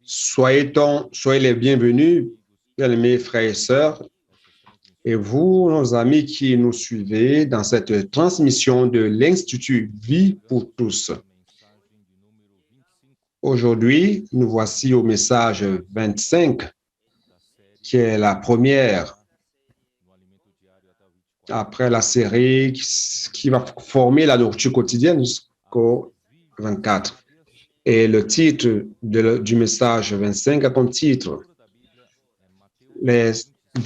Soyez les bienvenus, bien-aimés frères et sœurs, et vous, nos amis qui nous suivez dans cette transmission de l'Institut Vie pour tous. Aujourd'hui, nous voici au message 25, qui est la première après la série qui va former la nourriture quotidienne jusqu'au 24. Et le titre du message 25 a comme titre les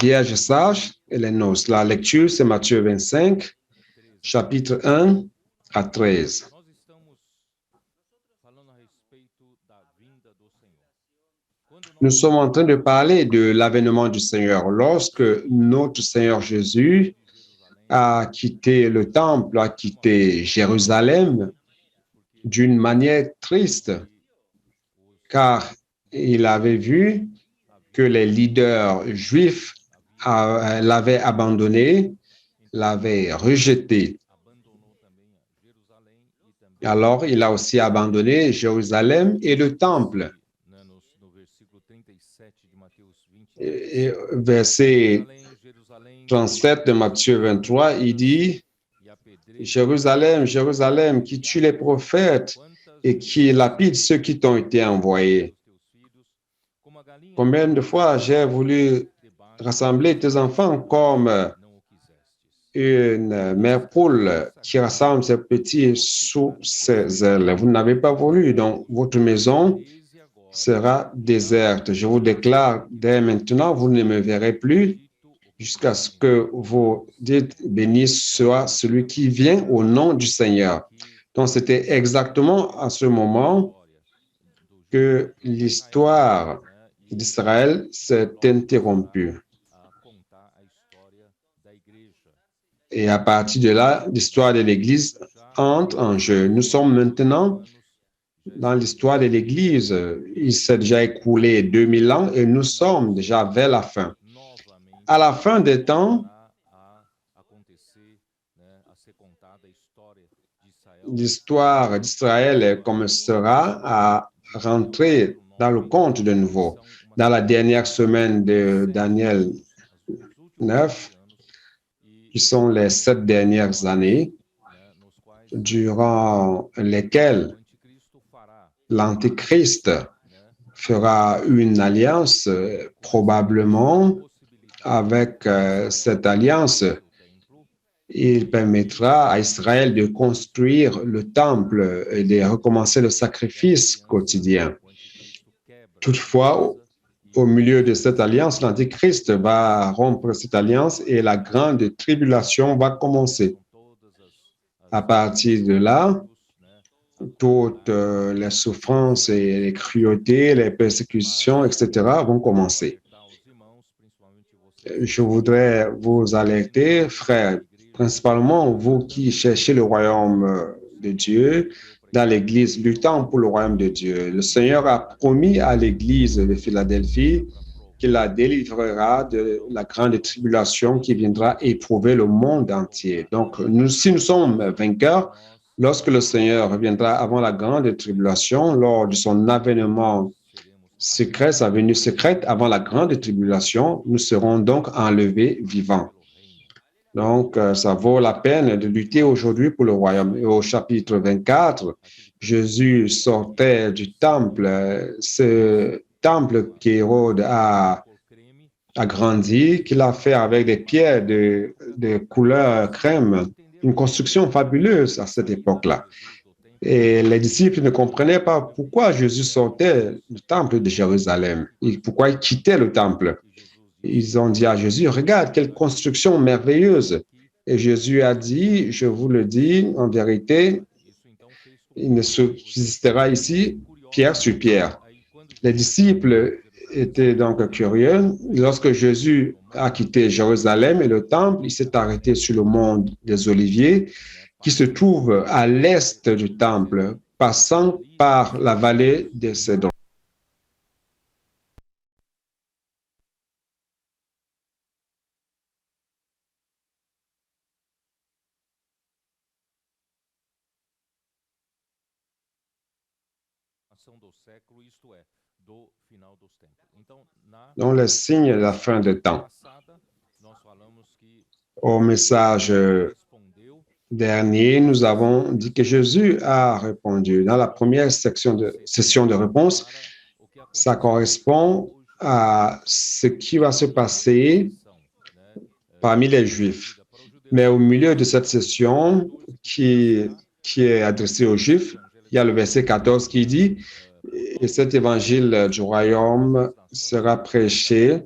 vierges sages et les noces. La lecture, c'est Matthieu 25, chapitre 1 à 13. Nous sommes en train de parler de l'avènement du Seigneur. Lorsque notre Seigneur Jésus a quitté le temple, a quitté Jérusalem d'une manière triste, car il avait vu que les leaders juifs l'avaient abandonné, l'avaient rejeté. Alors, il a aussi abandonné Jérusalem et le temple. Et verset 37 de Matthieu 23, il dit, Jérusalem, Jérusalem, qui tue les prophètes et qui lapide ceux qui t'ont été envoyés. Combien de fois j'ai voulu rassembler tes enfants comme une mère poule qui rassemble ses petits sous ses ailes. Vous n'avez pas voulu, donc votre maison sera déserte. Je vous déclare dès maintenant, vous ne me verrez plus jusqu'à ce que vous dites, béni soit celui qui vient au nom du Seigneur. Donc, c'était exactement à ce moment que l'histoire d'Israël s'est interrompue. Et à partir de là, l'histoire de l'Église entre en jeu. Nous sommes maintenant dans l'histoire de l'Église. Il s'est déjà écoulé 2000 ans et nous sommes déjà vers la fin. À la fin des temps, l'histoire d'Israël commencera à rentrer dans le compte de nouveau. Dans la dernière semaine de Daniel 9, qui sont les 7 dernières années, durant lesquelles l'Antéchrist fera une alliance, probablement avec cette alliance, il permettra à Israël de construire le temple et de recommencer le sacrifice quotidien. Toutefois, au milieu de cette alliance, l'Antéchrist va rompre cette alliance et la grande tribulation va commencer. À partir de là, toutes les souffrances et les cruautés, les persécutions, etc., vont commencer. Je voudrais vous alerter, frères, principalement vous qui cherchez le royaume de Dieu dans l'Église, luttant pour le royaume de Dieu. Le Seigneur a promis à l'Église de Philadelphie qu'il la délivrera de la grande tribulation qui viendra éprouver le monde entier. Donc, si nous sommes vainqueurs, lorsque le Seigneur reviendra avant la grande tribulation, lors de son avènement secret, sa venue secrète avant la grande tribulation, nous serons donc enlevés vivants. Donc, ça vaut la peine de lutter aujourd'hui pour le royaume. Et au chapitre 24, Jésus sortait du temple, ce temple qu'Hérode a agrandi, qu'il a fait avec des pierres de couleur crème, une construction fabuleuse à cette époque-là. Et les disciples ne comprenaient pas pourquoi Jésus sortait du temple de Jérusalem et pourquoi il quittait le temple. Ils ont dit à Jésus, regarde, quelle construction merveilleuse. Et Jésus a dit, je vous le dis, en vérité, il ne subsistera ici pierre sur pierre. Les disciples étaient donc curieux. Lorsque Jésus a quitté Jérusalem et le temple, il s'est arrêté sur le mont des Oliviers, qui se trouve à l'est du temple, passant par la vallée de Cédron. Donc, les signes de la fin des temps. Au message dernier, nous avons dit que Jésus a répondu. Dans la première session de réponse, ça correspond à ce qui va se passer parmi les Juifs. Mais au milieu de cette session qui est adressée aux Juifs, il y a le verset 14 qui dit « Et cet évangile du royaume sera prêché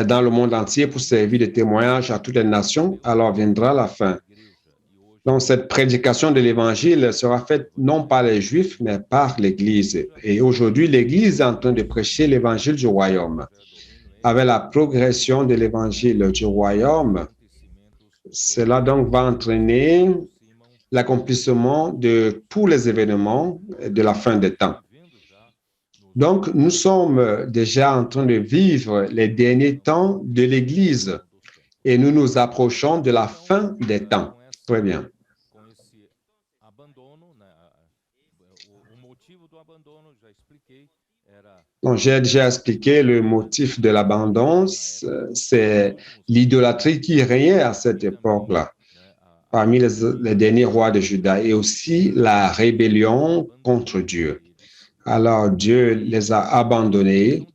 dans le monde entier pour servir de témoignage à toutes les nations, alors viendra la fin. » Donc, cette prédication de l'Évangile sera faite non par les Juifs, mais par l'Église. Et aujourd'hui, l'Église est en train de prêcher l'Évangile du royaume. Avec la progression de l'Évangile du royaume, cela donc va entraîner l'accomplissement de tous les événements de la fin des temps. Donc, nous sommes déjà en train de vivre les derniers temps de l'Église et nous nous approchons de la fin des temps. Très bien. Donc, j'ai déjà expliqué le motif de l'abandon, c'est l'idolâtrie qui régnait à cette époque-là, parmi les derniers rois de Juda, et aussi la rébellion contre Dieu. Alors, Dieu les a abandonnés.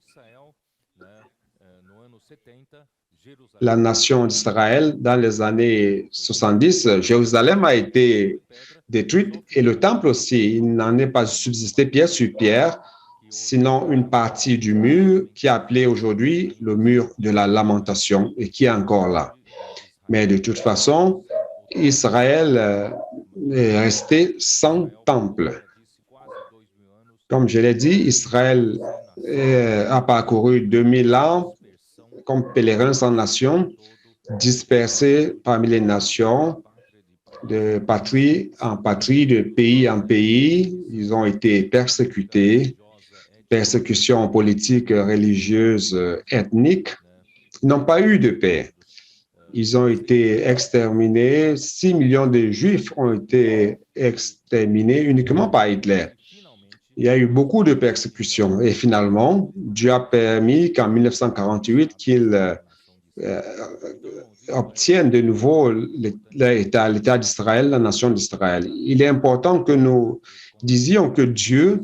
La nation d'Israël, dans les années 70, Jérusalem a été détruite et le temple aussi. Il n'en est pas subsisté pierre sur pierre, sinon une partie du mur qui est appelé aujourd'hui le mur de la lamentation et qui est encore là. Mais de toute façon, Israël est resté sans temple. Comme je l'ai dit, Israël a parcouru 2000 ans comme pèlerins sans nation, dispersés parmi les nations, de patrie en patrie, de pays en pays. Ils ont été persécutés, persécutions politiques, religieuses, ethniques. Ils n'ont pas eu de paix. Ils ont été exterminés. 6 millions de Juifs ont été exterminés uniquement par Hitler. Il y a eu beaucoup de persécutions et finalement, Dieu a permis qu'en 1948, qu'ils obtiennent de nouveau l'État d'Israël, la nation d'Israël. Il est important que nous disions que Dieu,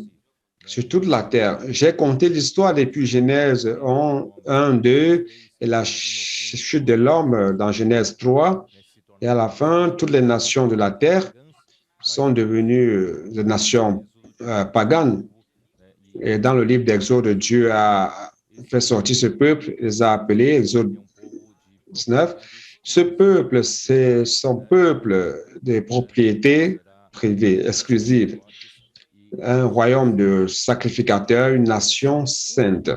sur toute la terre, j'ai compté l'histoire depuis Genèse 1, 2 et la chute de l'homme dans Genèse 3, et à la fin, toutes les nations de la terre sont devenues des nations paganes. Et dans le livre d'Exode, Dieu a fait sortir ce peuple, les a appelés, Exode 19. Ce peuple, c'est son peuple de propriété privée, exclusive. Un royaume de sacrificateurs, une nation sainte.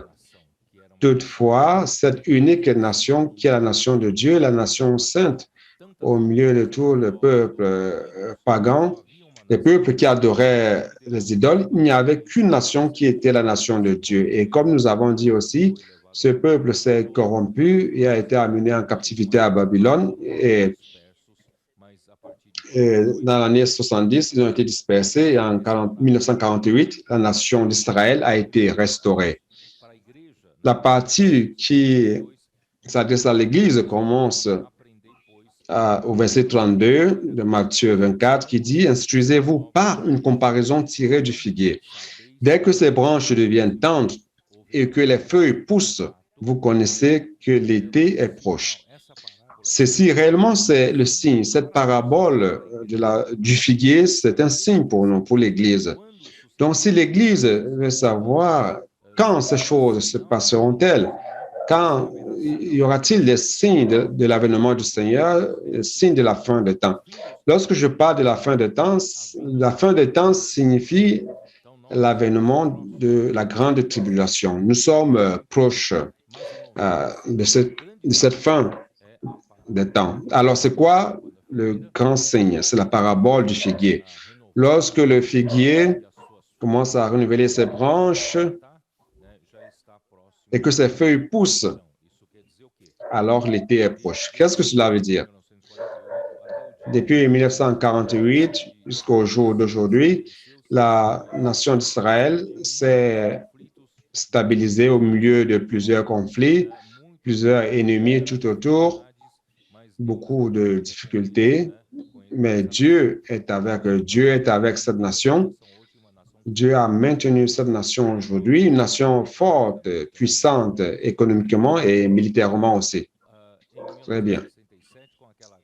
Toutefois, cette unique nation qui est la nation de Dieu, la nation sainte, au milieu de tout le peuple pagan, les peuples qui adoraient les idoles, il n'y avait qu'une nation qui était la nation de Dieu. Et comme nous avons dit aussi, ce peuple s'est corrompu et a été amené en captivité à Babylone. Et dans l'année 70, ils ont été dispersés et en 1948, la nation d'Israël a été restaurée. La partie qui s'adresse à l'Église commence au verset 32 de Matthieu 24 qui dit « Instruisez-vous par une comparaison tirée du figuier. Dès que ses branches deviennent tendres et que les feuilles poussent, vous connaissez que l'été est proche. » Ceci, réellement, c'est le signe. Cette parabole du figuier, c'est un signe pour nous, pour l'Église. Donc, si l'Église veut savoir quand ces choses se passeront-elles, quand y aura-t-il des signes de l'avènement du Seigneur, des signes de la fin des temps? Lorsque je parle de la fin des temps signifie l'avènement de la grande tribulation. Nous sommes proches de cette fin des temps. Alors, c'est quoi le grand signe? C'est la parabole du figuier. Lorsque le figuier commence à renouveler ses branches et que ses feuilles poussent, alors l'été est proche. Qu'est-ce que cela veut dire? Depuis 1948 jusqu'au jour d'aujourd'hui, La nation d'Israël s'est stabilisée au milieu de plusieurs conflits, plusieurs ennemis tout autour, beaucoup de difficultés, mais Dieu est avec cette nation. Dieu a maintenu cette nation aujourd'hui, une nation forte, puissante économiquement et militairement aussi. Très bien.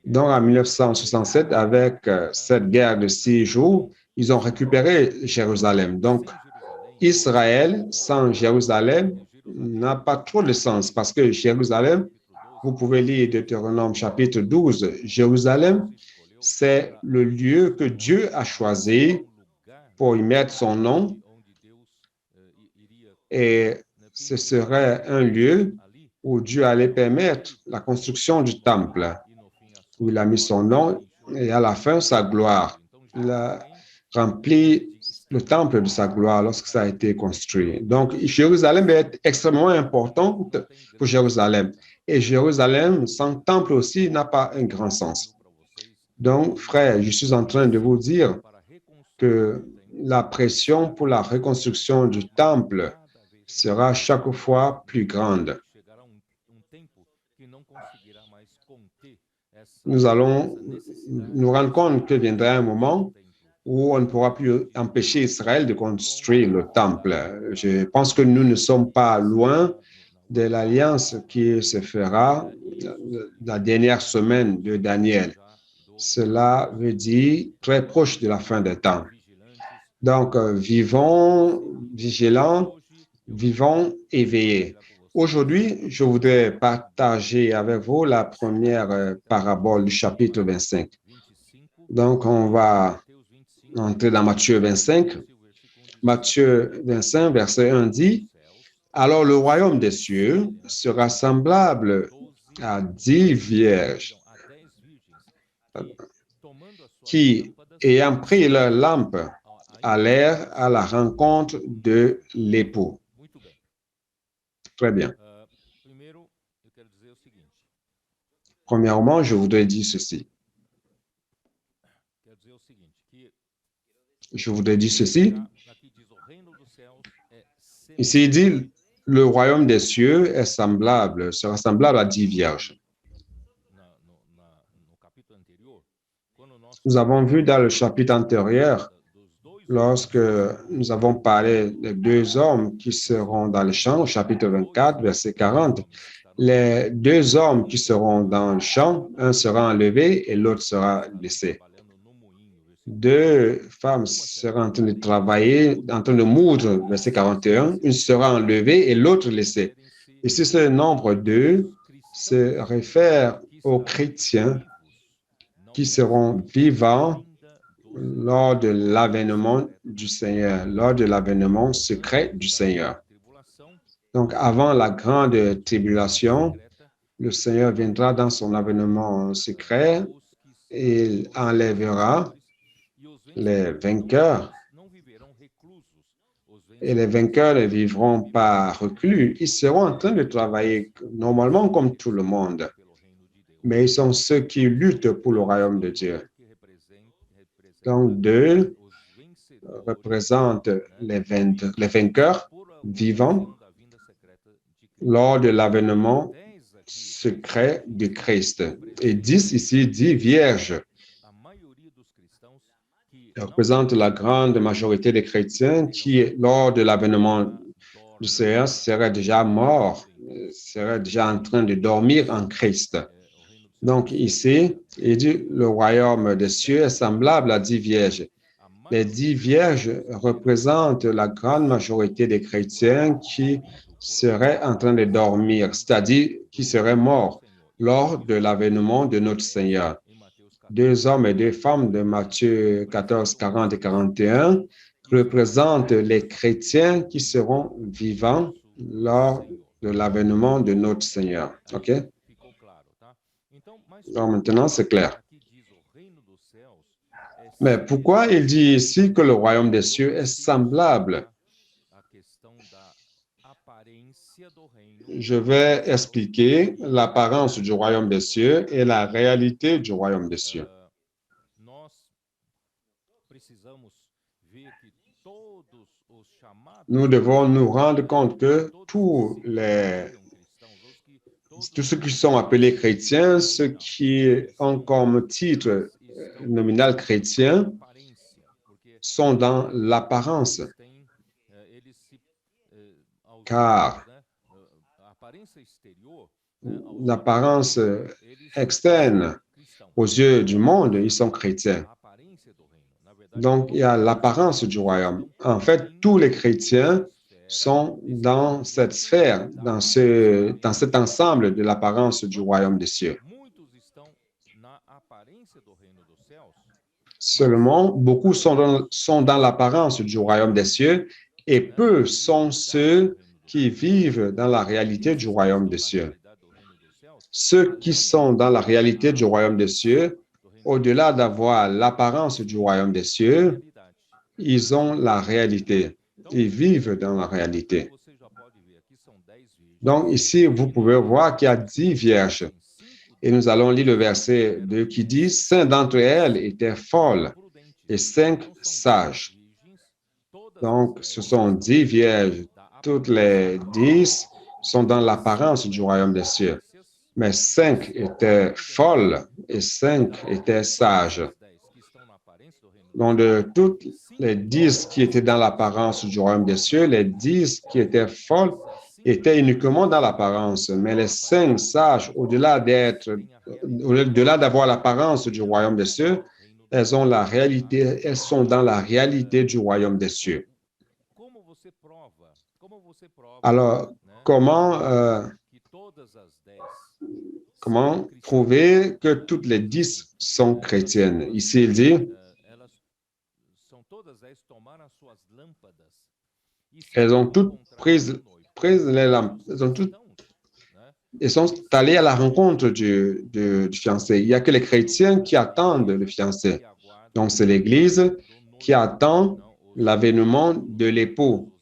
Donc, en 1967, avec cette guerre de 6 jours, ils ont récupéré Jérusalem. Donc, Israël sans Jérusalem n'a pas trop de sens parce que Jérusalem, vous pouvez lire Deutéronome chapitre 12, Jérusalem, c'est le lieu que Dieu a choisi pour y mettre son nom et ce serait un lieu où Dieu allait permettre la construction du temple, où il a mis son nom et à la fin sa gloire. Il a rempli le temple de sa gloire lorsque ça a été construit. Donc, Jérusalem est extrêmement importante pour Jérusalem. Et Jérusalem, sans temple aussi, n'a pas un grand sens. Donc, frère, je suis en train de vous dire que la pression pour la reconstruction du temple sera chaque fois plus grande. Nous allons nous rendre compte que viendra un moment où on ne pourra plus empêcher Israël de construire le temple. Je pense que nous ne sommes pas loin de l'alliance qui se fera la dernière semaine de Daniel. Cela veut dire très proche de la fin des temps. Donc, vivons vigilants, vivons éveillés. Aujourd'hui, je voudrais partager avec vous la première parabole du chapitre 25. Donc, on va entrer dans Matthieu 25. Matthieu 25, verset 1 dit, « Alors le royaume des cieux sera semblable à 10 vierges qui, ayant pris leur lampe, allèrent à la rencontre de l'époux. » Très bien. Premièrement, je voudrais dire ceci. Ici, il dit, le royaume des cieux sera semblable à 10 vierges. Nous avons vu dans le chapitre antérieur, lorsque nous avons parlé des 2 hommes qui seront dans le champ, au chapitre 24, verset 40, les 2 hommes qui seront dans le champ, un sera enlevé et l'autre sera laissé. 2 femmes seront en train de travailler, en train de moudre, verset 41, une sera enlevée et l'autre laissée. Ici, ce nombre 2 se réfère aux chrétiens qui seront vivants lors de l'avènement du Seigneur, lors de l'avènement secret du Seigneur. Donc, avant la grande tribulation, le Seigneur viendra dans son avènement secret et il enlèvera les vainqueurs. Et les vainqueurs ne vivront pas reclus. Ils seront en train de travailler normalement comme tout le monde. Mais ils sont ceux qui luttent pour le royaume de Dieu. Donc, 2 représentent les vainqueurs vivants lors de l'avènement secret de Christ. Et 10 ici dit vierge. Représente la grande majorité des chrétiens qui, lors de l'avènement du Seigneur, seraient déjà morts, seraient déjà en train de dormir en Christ. Donc ici, il dit, le royaume des cieux est semblable à 10 vierges. Les 10 vierges représentent la grande majorité des chrétiens qui seraient en train de dormir, c'est-à-dire qui seraient morts lors de l'avènement de notre Seigneur. 2 hommes et 2 femmes de Matthieu 14, 40 et 41 représentent les chrétiens qui seront vivants lors de l'avènement de notre Seigneur. OK? Donc maintenant, c'est clair. Mais pourquoi il dit ici que le royaume des cieux est semblable? Je vais expliquer l'apparence du royaume des cieux et la réalité du royaume des cieux. Nous devons nous rendre compte que tous ceux qui sont appelés chrétiens, ceux qui ont comme titre nominal chrétien, sont dans l'apparence, car l'apparence externe aux yeux du monde, ils sont chrétiens. Donc, il y a l'apparence du royaume. En fait, tous les chrétiens sont dans cette sphère, dans cet ensemble de l'apparence du royaume des cieux. Seulement, beaucoup sont dans l'apparence du royaume des cieux et peu sont ceux qui vivent dans la réalité du royaume des cieux. Ceux qui sont dans la réalité du royaume des cieux, au-delà d'avoir l'apparence du royaume des cieux, ils ont la réalité. Ils vivent dans la réalité. Donc ici, vous pouvez voir qu'il y a 10 vierges. Et nous allons lire le verset 2 qui dit « 5 d'entre elles étaient folles et 5 sages. » Donc, ce sont 10 vierges. Toutes les 10 sont dans l'apparence du royaume des cieux. Mais 5 étaient folles et 5 étaient sages. Donc, de toutes les 10 qui étaient dans l'apparence du royaume des cieux, les 10 qui étaient folles étaient uniquement dans l'apparence. Mais les 5 sages, au-delà d'avoir l'apparence du royaume des cieux, elles ont la réalité, elles sont dans la réalité du royaume des cieux. Alors, comment prouver que toutes les 10 sont chrétiennes? Ici, il dit, elles ont toutes pris les lampes, elles sont allées à la rencontre du fiancé. Il n'y a que les chrétiens qui attendent le fiancé. Donc, c'est l'Église qui attend l'avènement de l'époux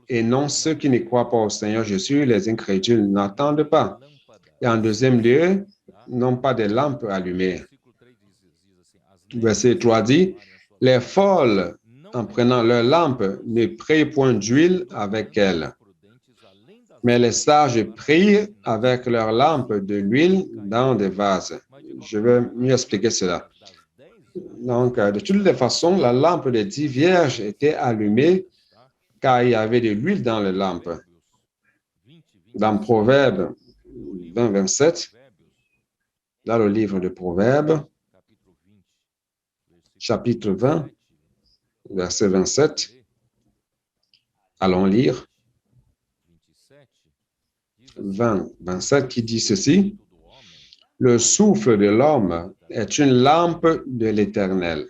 et non ceux qui ne croient pas au Seigneur Jésus, les incrédules n'attendent pas. Et en deuxième lieu, n'ont pas de lampes allumées. Verset 3 dit, « Les folles, en prenant leurs lampes, ne prient point d'huile avec elles. Mais les sages prient avec leurs lampes de l'huile dans des vases. » Je vais mieux expliquer cela. Donc, de toutes les façons, la lampe des 10 vierges était allumée car il y avait de l'huile dans les lampes. Dans Proverbes 20, 27, dans le livre de Proverbes, chapitre 20, verset 27, allons lire 20, 27 qui dit ceci, « Le souffle de l'homme est une lampe de l'Éternel.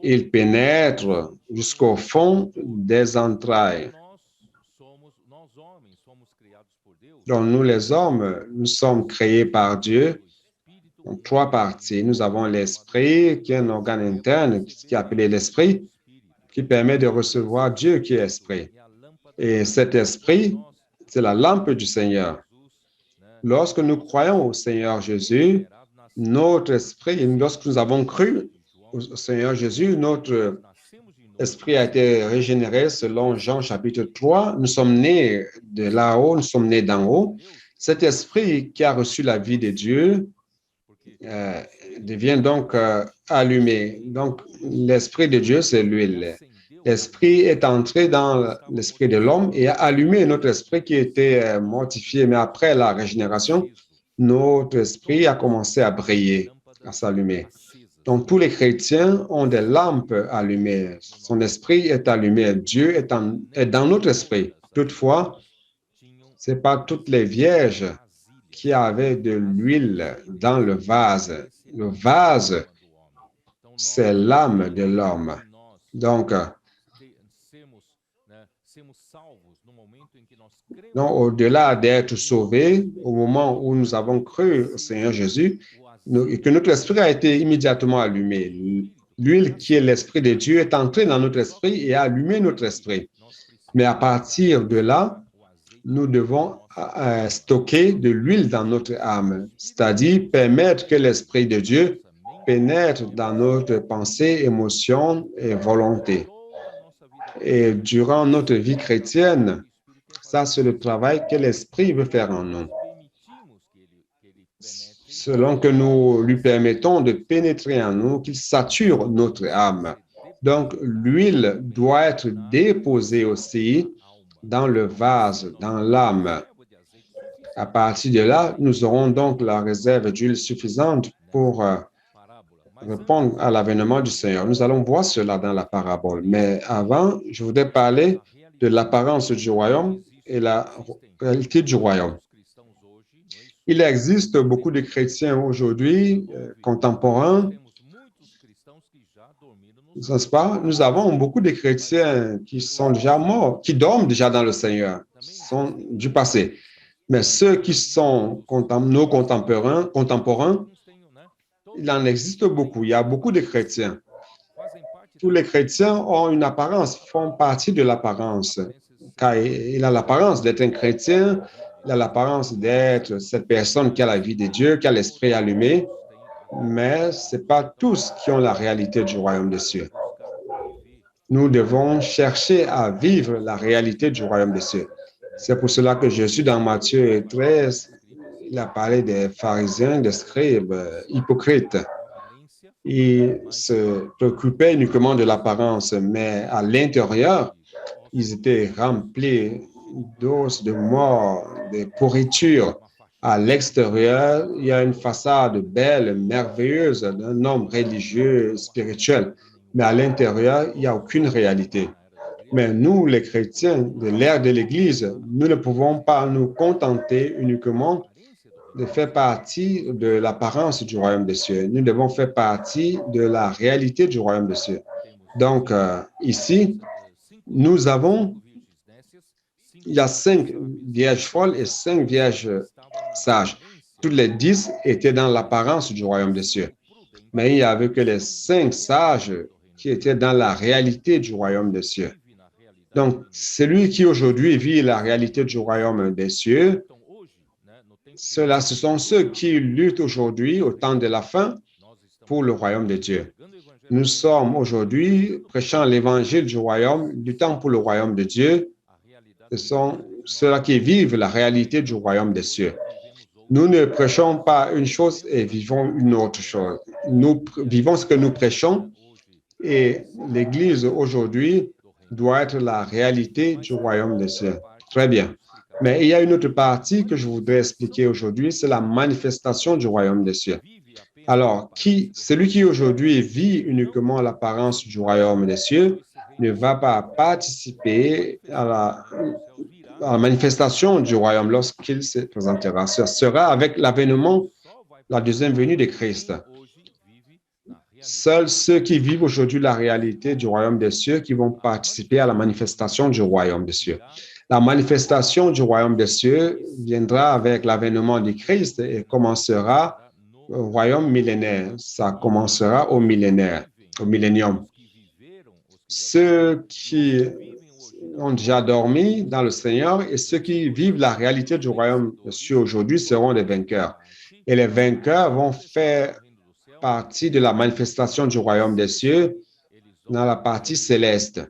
Il pénètre jusqu'au fond des entrailles. » Donc, nous les hommes, nous sommes créés par Dieu en 3 parties. Nous avons l'esprit, qui est un organe interne, qui est appelé l'esprit, qui permet de recevoir Dieu qui est esprit. Et cet esprit, c'est la lampe du Seigneur. Lorsque nous croyons au Seigneur Jésus, notre esprit, lorsque nous avons cru au Seigneur Jésus, notre esprit a été régénéré selon Jean chapitre 3. Nous sommes nés de là-haut, nous sommes nés d'en haut. Cet esprit qui a reçu la vie de Dieu devient donc allumé. Donc, l'esprit de Dieu, c'est l'huile. L'esprit est entré dans l'esprit de l'homme et a allumé notre esprit qui était mortifié. Mais après la régénération, notre esprit a commencé à briller, à s'allumer. Donc, tous les chrétiens ont des lampes allumées. Son esprit est allumé. Dieu est dans notre esprit. Toutefois, ce n'est pas toutes les vierges qui avaient de l'huile dans le vase. Le vase, c'est l'âme de l'homme. Donc, au-delà d'être sauvés, au moment où nous avons cru au Seigneur Jésus, que notre esprit a été immédiatement allumé. L'huile qui est l'esprit de Dieu est entrée dans notre esprit et a allumé notre esprit. Mais à partir de là, nous devons stocker de l'huile dans notre âme, c'est-à-dire permettre que l'esprit de Dieu pénètre dans notre pensée, émotion et volonté. Et durant notre vie chrétienne, ça, c'est le travail que l'Esprit veut faire en nous. Selon que nous lui permettons de pénétrer en nous, qu'il sature notre âme. Donc, l'huile doit être déposée aussi dans le vase, dans l'âme. À partir de là, nous aurons donc la réserve d'huile suffisante pour répondre à l'avènement du Seigneur. Nous allons voir cela dans la parabole. Mais avant, je voudrais parler de l'apparence du royaume et la réalité du royaume. Il existe beaucoup de chrétiens aujourd'hui, contemporains, n'est-ce pas? Nous avons beaucoup de chrétiens qui sont déjà morts, qui dorment déjà dans le Seigneur, sont du passé. Mais ceux qui sont nos contemporains, il en existe beaucoup. Il y a beaucoup de chrétiens. Tous les chrétiens ont une apparence, font partie de l'apparence. Car il a l'apparence d'être un chrétien, il a l'apparence d'être cette personne qui a la vie de Dieu, qui a l'esprit allumé, mais ce n'est pas tous qui ont la réalité du royaume des cieux. Nous devons chercher à vivre la réalité du royaume des cieux. C'est pour cela que Jésus, dans Matthieu 13, il a parlé des pharisiens, des scribes, hypocrites. Ils se préoccupaient uniquement de l'apparence, mais à l'intérieur, ils étaient remplis d'os, de mort, de pourriture. À l'extérieur, il y a une façade belle, merveilleuse d'un homme religieux, spirituel. Mais à l'intérieur, il n'y a aucune réalité. Mais nous, les chrétiens de l'ère de l'Église, nous ne pouvons pas nous contenter uniquement de faire partie de l'apparence du royaume des cieux. Nous devons faire partie de la réalité du royaume des cieux. Donc, ici, nous avons, il y a 5 vierges folles et 5 vierges sages. Toutes les 10 étaient dans l'apparence du royaume des cieux. Mais il n'y avait que les 5 sages qui étaient dans la réalité du royaume des cieux. Donc, celui qui aujourd'hui vit la réalité du royaume des cieux, ceux-là, ce sont ceux qui luttent aujourd'hui au temps de la fin pour le royaume de Dieu. Nous sommes aujourd'hui prêchant l'évangile du royaume, luttant pour le royaume de Dieu. Ce sont ceux-là qui vivent la réalité du royaume des cieux. Nous ne prêchons pas une chose et vivons une autre chose. Nous vivons ce que nous prêchons et l'Église aujourd'hui doit être la réalité du royaume des cieux. Très bien. Mais il y a une autre partie que je voudrais expliquer aujourd'hui, c'est la manifestation du royaume des cieux. Alors, celui qui aujourd'hui vit uniquement l'apparence du royaume des cieux ne va pas participer à la manifestation du royaume lorsqu'il se présentera. Ce sera avec l'avènement, la deuxième venue de Christ. Seuls ceux qui vivent aujourd'hui la réalité du royaume des cieux qui vont participer à la manifestation du royaume des cieux. La manifestation du royaume des cieux viendra avec l'avènement de Christ et commencera au royaume millénaire. Ça commencera au millénaire, au millénium. Ceux qui ont déjà dormi dans le Seigneur et ceux qui vivent la réalité du royaume des cieux aujourd'hui seront des vainqueurs. Et les vainqueurs vont faire partie de la manifestation du royaume des cieux dans la partie céleste.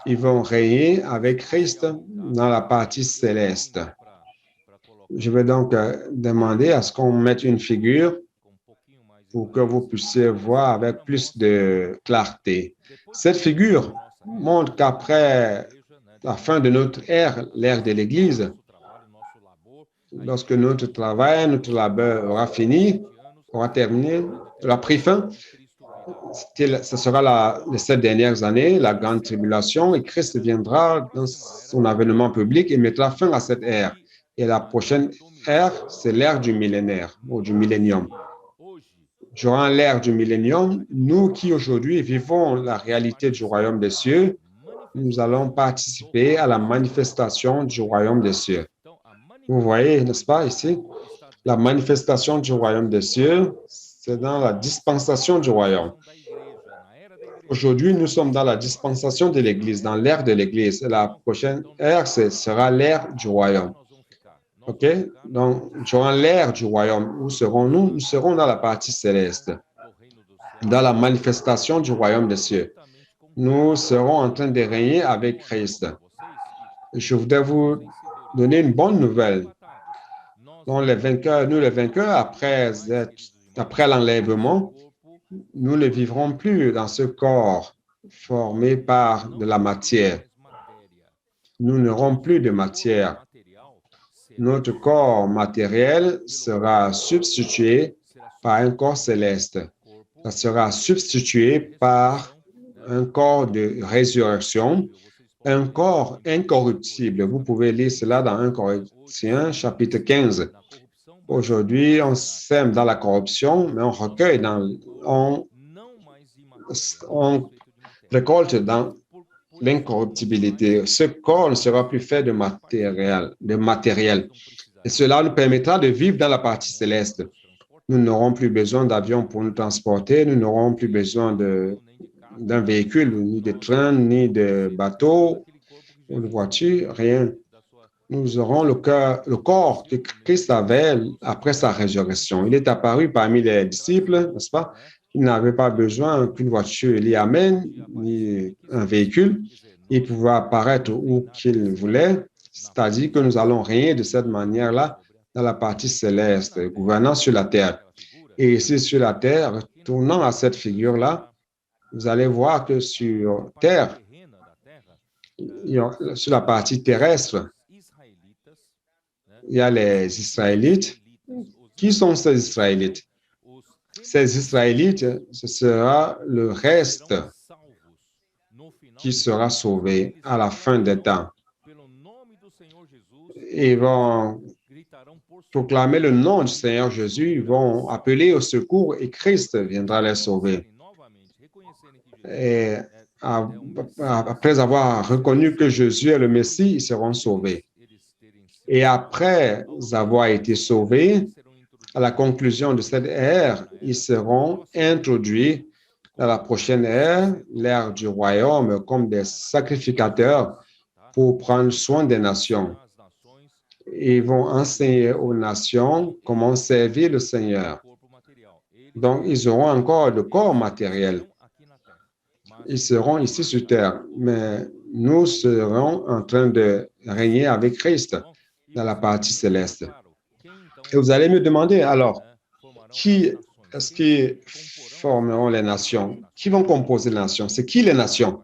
Ils vont régner avec Christ dans la partie céleste. Je vais donc demander à ce qu'on mette une figure pour que vous puissiez voir avec plus de clarté. Cette figure montre qu'après la fin de notre ère, l'ère de l'Église, lorsque notre travail, notre labeur aura fini, aura terminé, aura pris fin, ce sera les 7 dernières années, la grande tribulation, et Christ viendra dans son avènement public et mettra fin à cette ère. Et la prochaine ère, c'est l'ère du millénaire ou du millénium. Durant l'ère du millénium, nous qui aujourd'hui vivons la réalité du royaume des cieux, nous allons participer à la manifestation du royaume des cieux. Vous voyez, n'est-ce pas, ici? La manifestation du royaume des cieux, c'est dans la dispensation du royaume. Aujourd'hui, nous sommes dans la dispensation de l'Église, dans l'ère de l'Église. La prochaine ère, ce sera l'ère du royaume. OK? Donc, durant l'ère du royaume, où serons-nous? Nous serons dans la partie céleste, dans la manifestation du royaume des cieux. nous serons en train de régner avec Christ. Je voudrais vous donner une bonne nouvelle. Donc, les vainqueurs, nous les vainqueurs, après l'enlèvement, nous ne vivrons plus dans ce corps formé par de la matière. Nous n'aurons plus de matière. Notre corps matériel sera substitué par un corps céleste. Ça sera substitué par un corps de résurrection, un corps incorruptible. Vous pouvez lire cela dans 1 Corinthiens chapitre 15. Aujourd'hui, on sème dans la corruption, mais on récolte dans l'incorruptibilité. Ce corps ne sera plus fait de matériel. Et cela nous permettra de vivre dans la partie céleste. Nous n'aurons plus besoin d'avions pour nous transporter, nous n'aurons plus besoin d'un véhicule, ni de train, ni de bateau, ou de voiture, rien. Nous aurons le corps que Christ avait après sa résurrection. Il est apparu parmi les disciples, n'est-ce pas? Il n'avait pas besoin qu'une voiture l'y amène, ni un véhicule. Il pouvait apparaître où qu'il voulait, c'est-à-dire que nous allons régner de cette manière-là dans la partie céleste, gouvernant sur la terre. Et ici, sur la terre, tournant à cette figure-là, vous allez voir que sur terre, sur la partie terrestre, il y a les Israélites. Qui sont ces Israélites? Ces Israélites, ce sera le reste qui sera sauvé à la fin des temps. Ils vont proclamer le nom du Seigneur Jésus, ils vont appeler au secours et Christ viendra les sauver. Et après avoir reconnu que Jésus est le Messie, ils seront sauvés. Et après avoir été sauvés, à la conclusion de cette ère, ils seront introduits dans la prochaine ère, l'ère du royaume, comme des sacrificateurs pour prendre soin des nations. Ils vont enseigner aux nations comment servir le Seigneur. Donc, ils auront encore le corps matériel. Ils seront ici sur terre, mais nous serons en train de régner avec Christ dans la partie céleste. Et vous allez me demander, alors, qui est-ce qui formeront les nations? Qui vont composer les nations? C'est qui les nations?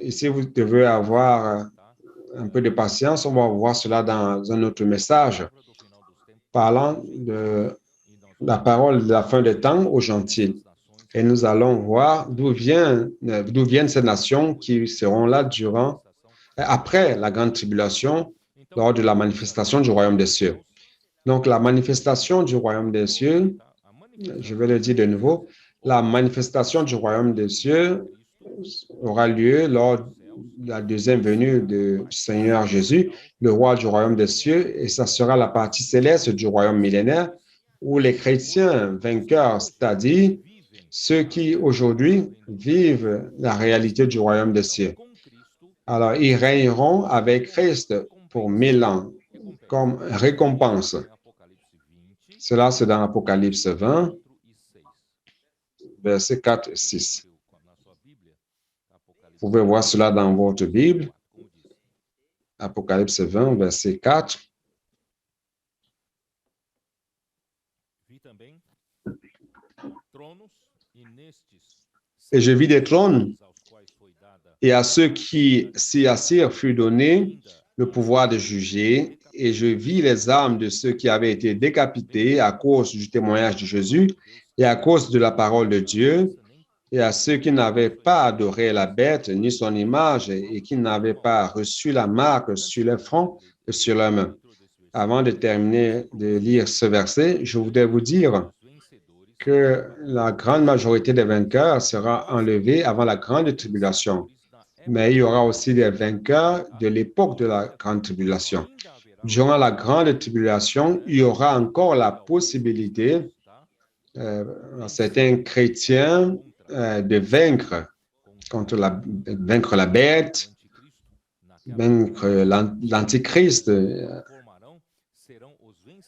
Ici, vous devez avoir un peu de patience. On va voir cela dans un autre message parlant de la parole de la fin des temps aux gentils. Et nous allons voir d'où viennent ces nations qui seront là après la grande tribulation, lors de la manifestation du royaume des cieux. Donc, la manifestation du royaume des cieux, je vais le dire de nouveau, la manifestation du royaume des cieux aura lieu lors de la deuxième venue du Seigneur Jésus, le roi du royaume des cieux, et ça sera la partie céleste du royaume millénaire où les chrétiens vainqueurs, c'est-à-dire ceux qui aujourd'hui vivent la réalité du royaume des cieux. Alors, ils régneront avec Christ pour 1000 ans comme récompense. Cela, c'est dans Apocalypse 20, versets 4 et 6. Vous pouvez voir cela dans votre Bible. Apocalypse 20, verset 4. Et je vis des trônes, et à ceux qui s'y assirent fut donné le pouvoir de juger, et je vis les âmes de ceux qui avaient été décapités à cause du témoignage de Jésus et à cause de la parole de Dieu, et à ceux qui n'avaient pas adoré la bête ni son image et qui n'avaient pas reçu la marque sur leur front et sur leurs mains. Avant de terminer de lire ce verset, je voudrais vous dire que la grande majorité des vainqueurs sera enlevée avant la grande tribulation. Mais il y aura aussi des vainqueurs de l'époque de la grande tribulation. Durant la grande tribulation, il y aura encore la possibilité à certains chrétiens de vaincre la bête, vaincre l'antichrist.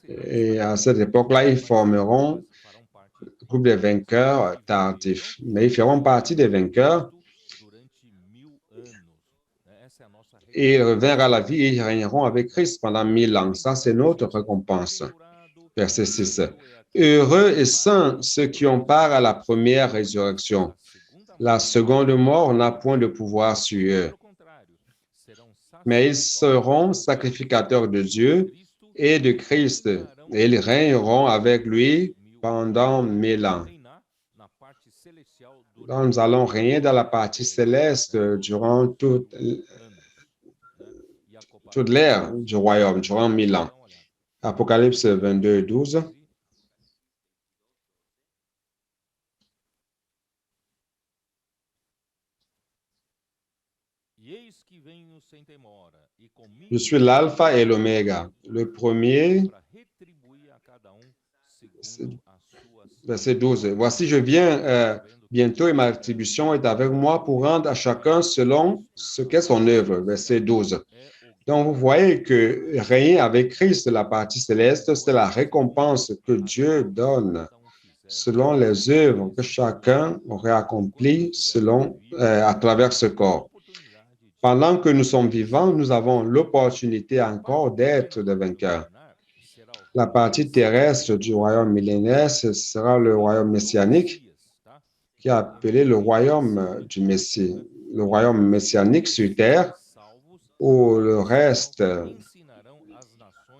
Et à cette époque-là, ils formeront un groupe de vainqueurs tardifs. Mais ils feront partie des vainqueurs et ils revinrent à la vie et ils régneront avec Christ pendant 1000 ans. Ça, c'est notre récompense. Verset 6. Heureux et saints ceux qui ont part à la première résurrection. La seconde mort n'a point de pouvoir sur eux, mais ils seront sacrificateurs de Dieu et de Christ, et ils régneront avec lui pendant 1000 ans. Donc, nous allons régner dans la partie céleste durant toute l'ère du royaume, durant 1000 ans. Apocalypse 22, 12. Je suis l'alpha et l'oméga, le premier, verset 12. Voici, je viens bientôt et ma rétribution est avec moi pour rendre à chacun selon ce qu'est son œuvre. Verset 12. Donc, vous voyez que régner avec Christ, la partie céleste, c'est la récompense que Dieu donne selon les œuvres que chacun aurait accomplies à travers ce corps. Pendant que nous sommes vivants, nous avons l'opportunité encore d'être des vainqueurs. La partie terrestre du royaume millénaire, ce sera le royaume messianique, qui est appelé le royaume du Messie. Le royaume messianique sur terre, où le reste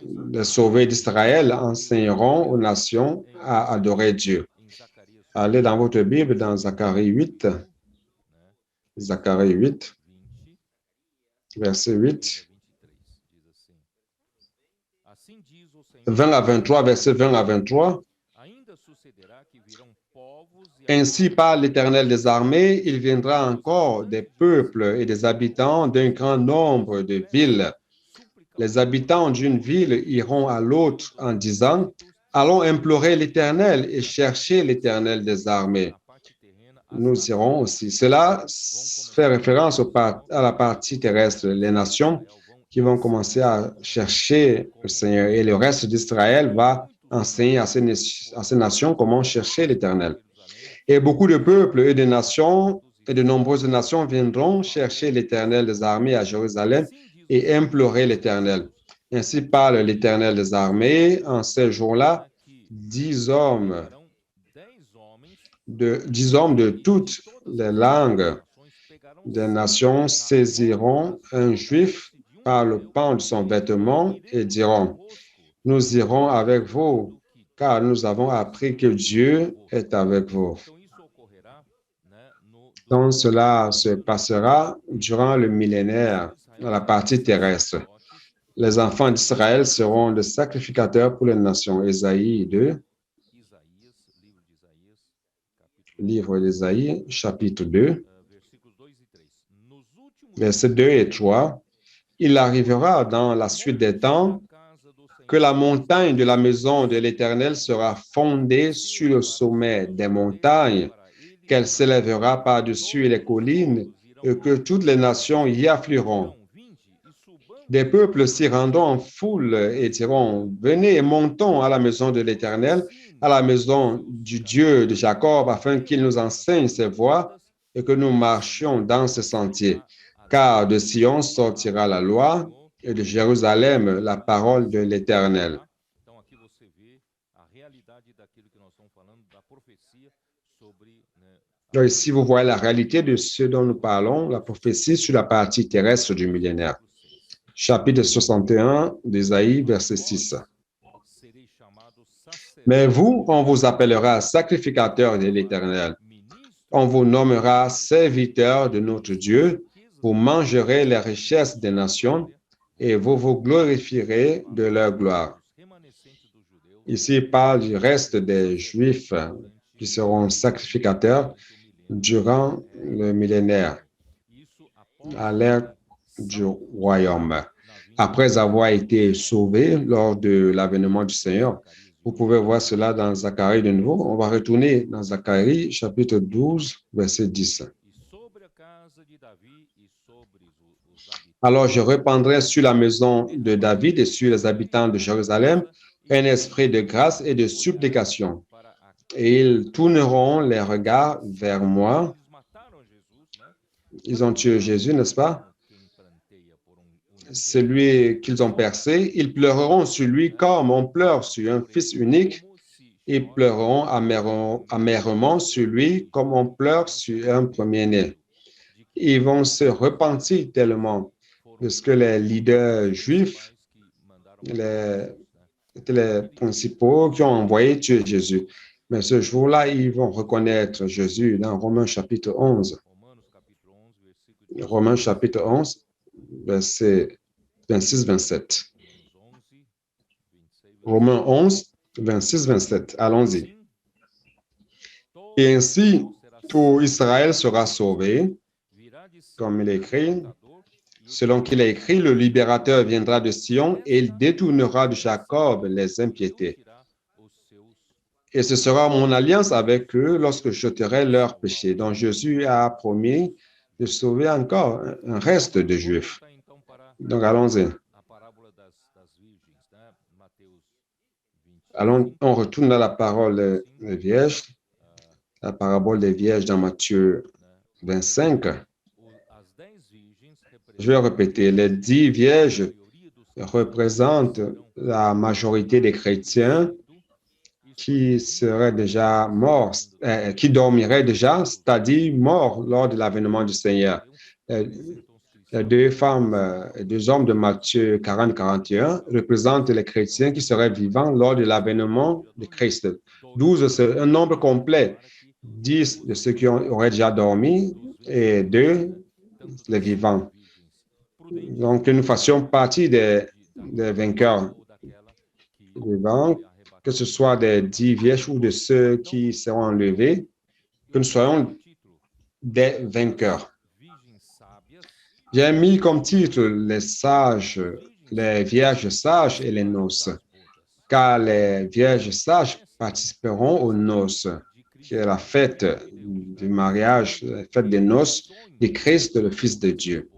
des sauvés d'Israël enseigneront aux nations à adorer Dieu. Allez dans votre Bible, dans Zacharie 8, verset 8. 20 à 23, verset 20 à 23. Ainsi parle l'Éternel des armées, il viendra encore des peuples et des habitants d'un grand nombre de villes. Les habitants d'une ville iront à l'autre en disant, allons implorer l'Éternel et chercher l'Éternel des armées. Nous irons aussi. Cela fait référence à la partie terrestre, les nations qui vont commencer à chercher le Seigneur et le reste d'Israël va enseigner à ces nations comment chercher l'Éternel. Et beaucoup de peuples et de nations et de nombreuses nations viendront chercher l'Éternel des armées à Jérusalem et implorer l'Éternel. Ainsi parle l'Éternel des armées. En ces jours-là, 10 hommes de toutes les langues des nations saisiront un juif par le pan de son vêtement et diront, nous irons avec vous, car nous avons appris que Dieu est avec vous. Donc, cela se passera durant le millénaire, dans la partie terrestre. Les enfants d'Israël seront des sacrificateurs pour les nations. Ésaïe 2, livre d'Ésaïe, chapitre 2, versets 2 et 3. Il arrivera dans la suite des temps que la montagne de la maison de l'Éternel sera fondée sur le sommet des montagnes, qu'elle s'élèvera par-dessus les collines et que toutes les nations y afflueront. Des peuples s'y rendront en foule et diront, venez et montons à la maison de l'Éternel, à la maison du Dieu de Jacob, afin qu'il nous enseigne ses voies et que nous marchions dans ses sentiers. Car de Sion sortira la loi et de Jérusalem la parole de l'Éternel. Donc ici, vous voyez la réalité de ce dont nous parlons, la prophétie sur la partie terrestre du millénaire. Chapitre 61 d'Ésaïe, verset 6. Mais vous, on vous appellera sacrificateur de l'Éternel. On vous nommera serviteur de notre Dieu. Vous mangerez les richesses des nations et vous vous glorifierez de leur gloire. Ici, il parle du reste des Juifs qui seront sacrificateurs durant le millénaire, à l'ère du royaume. Après avoir été sauvés lors de l'avènement du Seigneur, vous pouvez voir cela dans Zacharie de nouveau. On va retourner dans Zacharie, chapitre 12, verset 10. Alors je répandrai sur la maison de David et sur les habitants de Jérusalem un esprit de grâce et de supplication. Et ils tourneront les regards vers moi. Ils ont tué Jésus, n'est-ce pas? celui qu'ils ont percé. Ils pleureront sur lui comme on pleure sur un fils unique. Ils pleureront amèrement sur lui comme on pleure sur un premier-né. Ils vont se repentir tellement de ce que les leaders juifs, les, les principaux qui ont envoyé tuer Jésus. Mais ce jour-là, ils vont reconnaître Jésus dans Romains chapitre 11. Romains chapitre 11, verset 26-27. Romains 11, 26-27. Allons-y. Et ainsi, tout Israël sera sauvé, comme il est écrit. Selon qu'il est écrit, le libérateur viendra de Sion et il détournera de Jacob les impiétés. Et ce sera mon alliance avec eux lorsque je jeterai leurs péchés. Donc Jésus a promis de sauver encore un reste de Juifs. Donc allons-y. Allons, on retourne à la parole des vierges, la parabole des vierges dans Matthieu 25. Je vais répéter, les 10 vierges représentent la majorité des chrétiens qui seraient déjà morts, qui dormiraient déjà, c'est-à-dire morts lors de l'avènement du Seigneur. Les 2 femmes et 2 hommes de Matthieu 40-41 représentent les chrétiens qui seraient vivants lors de l'avènement de Christ. 12, c'est un nombre complet. 10 de ceux qui auraient déjà dormi et 2, les vivants. Donc, que nous fassions partie des vainqueurs vivants, que ce soit des 10 vierges ou de ceux qui seront enlevés, que nous soyons des vainqueurs. J'ai mis comme titre les sages, les vierges sages et les noces, car les vierges sages participeront aux noces, qui est la fête du mariage, la fête des noces de Christ, le Fils de Dieu.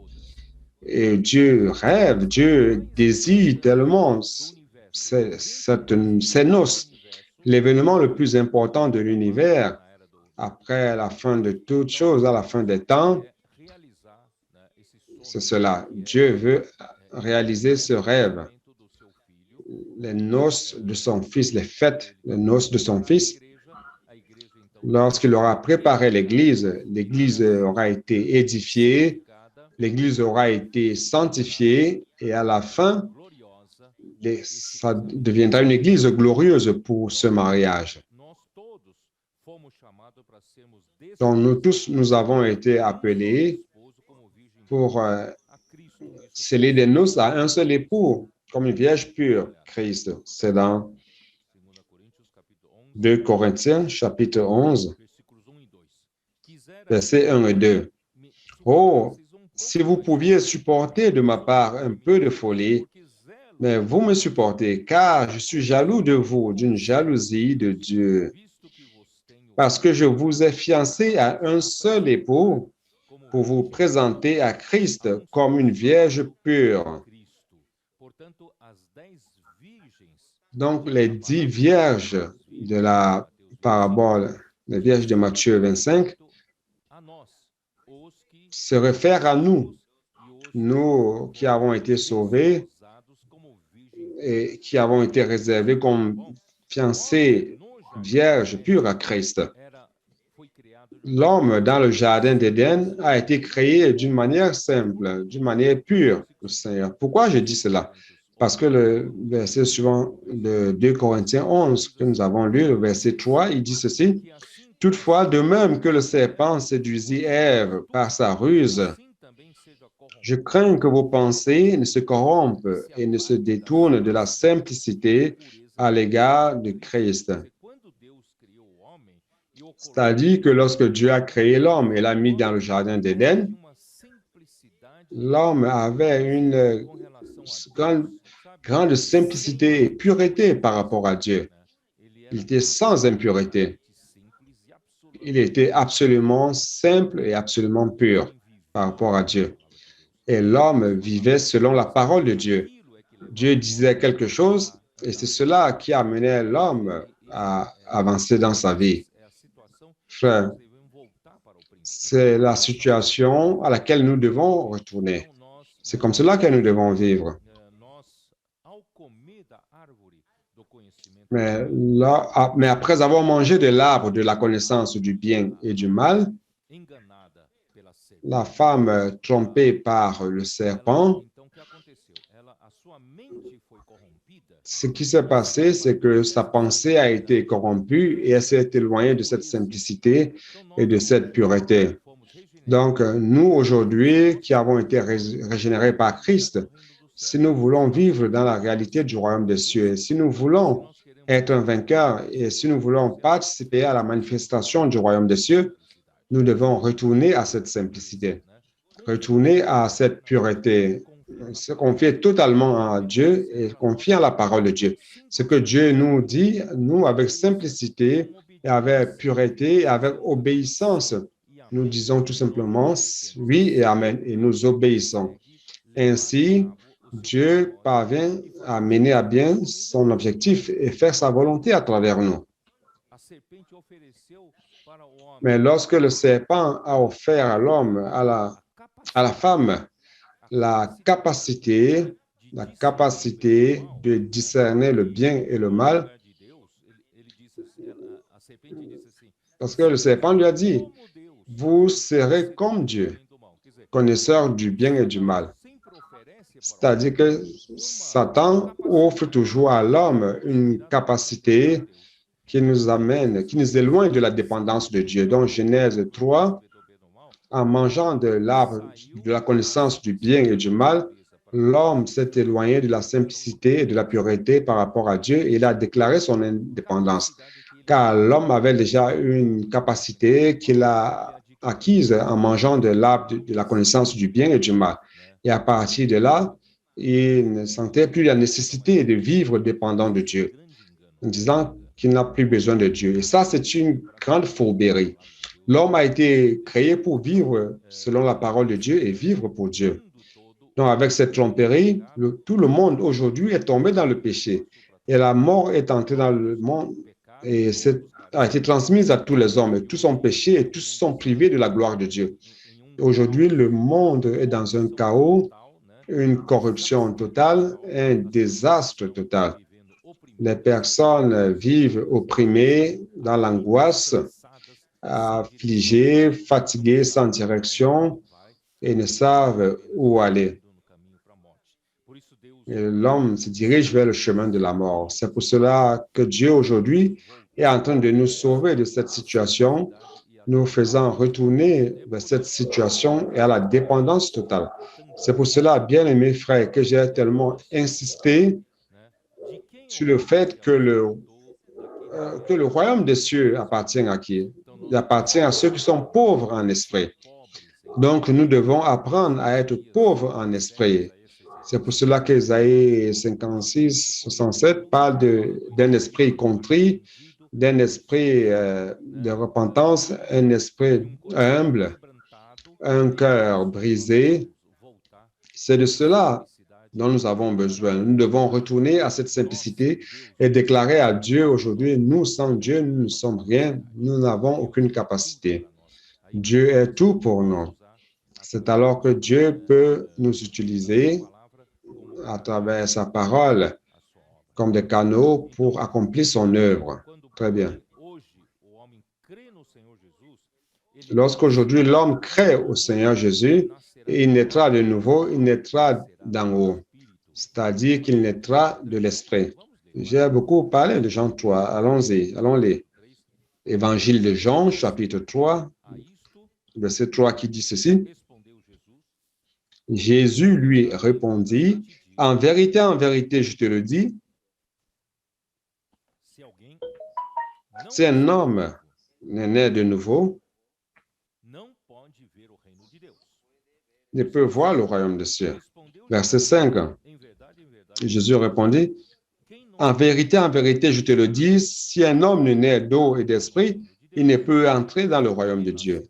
Et Dieu rêve, Dieu désire tellement ces noces, l'événement le plus important de l'univers, après la fin de toutes choses, à la fin des temps, c'est cela. Dieu veut réaliser ce rêve. Les noces de son Fils, les fêtes, les noces de son Fils. Lorsqu'il aura préparé l'Église, l'Église aura été édifiée, l'Église aura été sanctifiée et à la fin, ça deviendra une Église glorieuse pour ce mariage. Donc, nous tous, nous avons été appelés pour sceller des noces à un seul époux, comme une vierge pure, Christ. C'est dans 2 Corinthiens, chapitre 11, versets 1 et 2. Oh, si vous pouviez supporter de ma part un peu de folie, mais vous me supportez, car je suis jaloux de vous, d'une jalousie de Dieu, parce que je vous ai fiancé à un seul époux pour vous présenter à Christ comme une vierge pure. Donc, les 10 vierges de la parabole, les vierges de Matthieu 25, se réfèrent à nous, nous qui avons été sauvés et qui avons été réservés comme fiancés vierges pures à Christ. L'homme dans le jardin d'Éden a été créé d'une manière simple, d'une manière pure, le Seigneur. Pourquoi je dis cela? Parce que le verset suivant de 2 Corinthiens 11 que nous avons lu, le verset 3, il dit ceci. Toutefois, de même que le serpent séduisit Ève par sa ruse, je crains que vos pensées ne se corrompent et ne se détournent de la simplicité à l'égard de Christ. C'est-à-dire que lorsque Dieu a créé l'homme et l'a mis dans le jardin d'Éden, l'homme avait une grande simplicité et pureté par rapport à Dieu. Il était sans impureté. Il était absolument simple et absolument pur par rapport à Dieu. Et l'homme vivait selon la parole de Dieu. Dieu disait quelque chose et c'est cela qui amenait l'homme à avancer dans sa vie. Frère, c'est la situation à laquelle nous devons retourner. C'est comme cela que nous devons vivre. Mais après avoir mangé de l'arbre de la connaissance du bien et du mal, la femme trompée par le serpent, ce qui s'est passé, c'est que sa pensée a été corrompue et elle s'est éloignée de cette simplicité et de cette pureté. Donc, nous, aujourd'hui, qui avons été régénérés par Christ, si nous voulons vivre dans la réalité du royaume des cieux, si nous voulons être un vainqueur et si nous voulons participer à la manifestation du royaume des cieux, nous devons retourner à cette simplicité, retourner à cette pureté, se confier totalement à Dieu et confier à la parole de Dieu. Ce que Dieu nous dit, nous, avec simplicité et avec pureté et avec obéissance, nous disons tout simplement oui et amen et nous obéissons. Ainsi, Dieu parvient à mener à bien son objectif et faire sa volonté à travers nous. Mais lorsque le serpent a offert à l'homme, à la femme, la capacité de discerner le bien et le mal, parce que le serpent lui a dit, vous serez comme Dieu, connaisseur du bien et du mal. C'est-à-dire que Satan offre toujours à l'homme une capacité qui nous amène, qui nous éloigne de la dépendance de Dieu. Donc, Genèse 3, en mangeant de l'arbre de la connaissance du bien et du mal, l'homme s'est éloigné de la simplicité et de la pureté par rapport à Dieu et il a déclaré son indépendance. Car l'homme avait déjà une capacité qu'il a acquise en mangeant de l'arbre de la connaissance du bien et du mal. Et à partir de là, il ne sentait plus la nécessité de vivre dépendant de Dieu, en disant qu'il n'a plus besoin de Dieu. Et ça, c'est une grande fourberie. L'homme a été créé pour vivre selon la parole de Dieu et vivre pour Dieu. Donc, avec cette tromperie, tout le monde aujourd'hui est tombé dans le péché. Et la mort est entrée dans le monde et a été transmise à tous les hommes. Et tous sont péchés et tous sont privés de la gloire de Dieu. Aujourd'hui, le monde est dans un chaos, une corruption totale, un désastre total. Les personnes vivent opprimées dans l'angoisse, affligées, fatiguées, sans direction et ne savent où aller. L'homme se dirige vers le chemin de la mort. C'est pour cela que Dieu aujourd'hui est en train de nous sauver de cette situation, nous faisant retourner vers cette situation et à la dépendance totale. C'est pour cela, bien aimés frères, que j'ai tellement insisté sur le fait que le royaume des cieux appartient à qui? Il appartient à ceux qui sont pauvres en esprit. Donc, nous devons apprendre à être pauvres en esprit. C'est pour cela qu'Ésaïe 56, 67 parle d'un esprit contrit, d'un esprit de repentance, un esprit humble, un cœur brisé. C'est de cela dont nous avons besoin. Nous devons retourner à cette simplicité et déclarer à Dieu aujourd'hui, nous, sans Dieu, nous ne sommes rien, nous n'avons aucune capacité. Dieu est tout pour nous. C'est alors que Dieu peut nous utiliser à travers sa parole comme des canaux pour accomplir son œuvre. Très bien. Lorsqu'aujourd'hui l'homme crée au Seigneur Jésus, il naîtra de nouveau, il naîtra d'en haut, c'est-à-dire qu'il naîtra de l'Esprit. J'ai beaucoup parlé de Jean 3. Allons-y, allons-les. Évangile de Jean, chapitre 3, verset 3 qui dit ceci. Jésus lui répondit, en vérité, je te le dis, si un homme n'est né de nouveau, ne peut voir le royaume des cieux. Verset 5. Jésus répondit, en vérité, je te le dis, si un homme ne naît d'eau et d'esprit, il ne peut entrer dans le royaume de Dieu.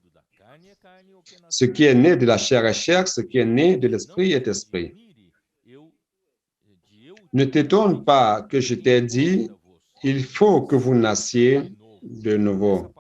Ce qui est né de la chair est chair, ce qui est né de l'esprit est esprit. Ne t'étonne pas que je t'ai dit, il faut que vous nassiez de nouveau.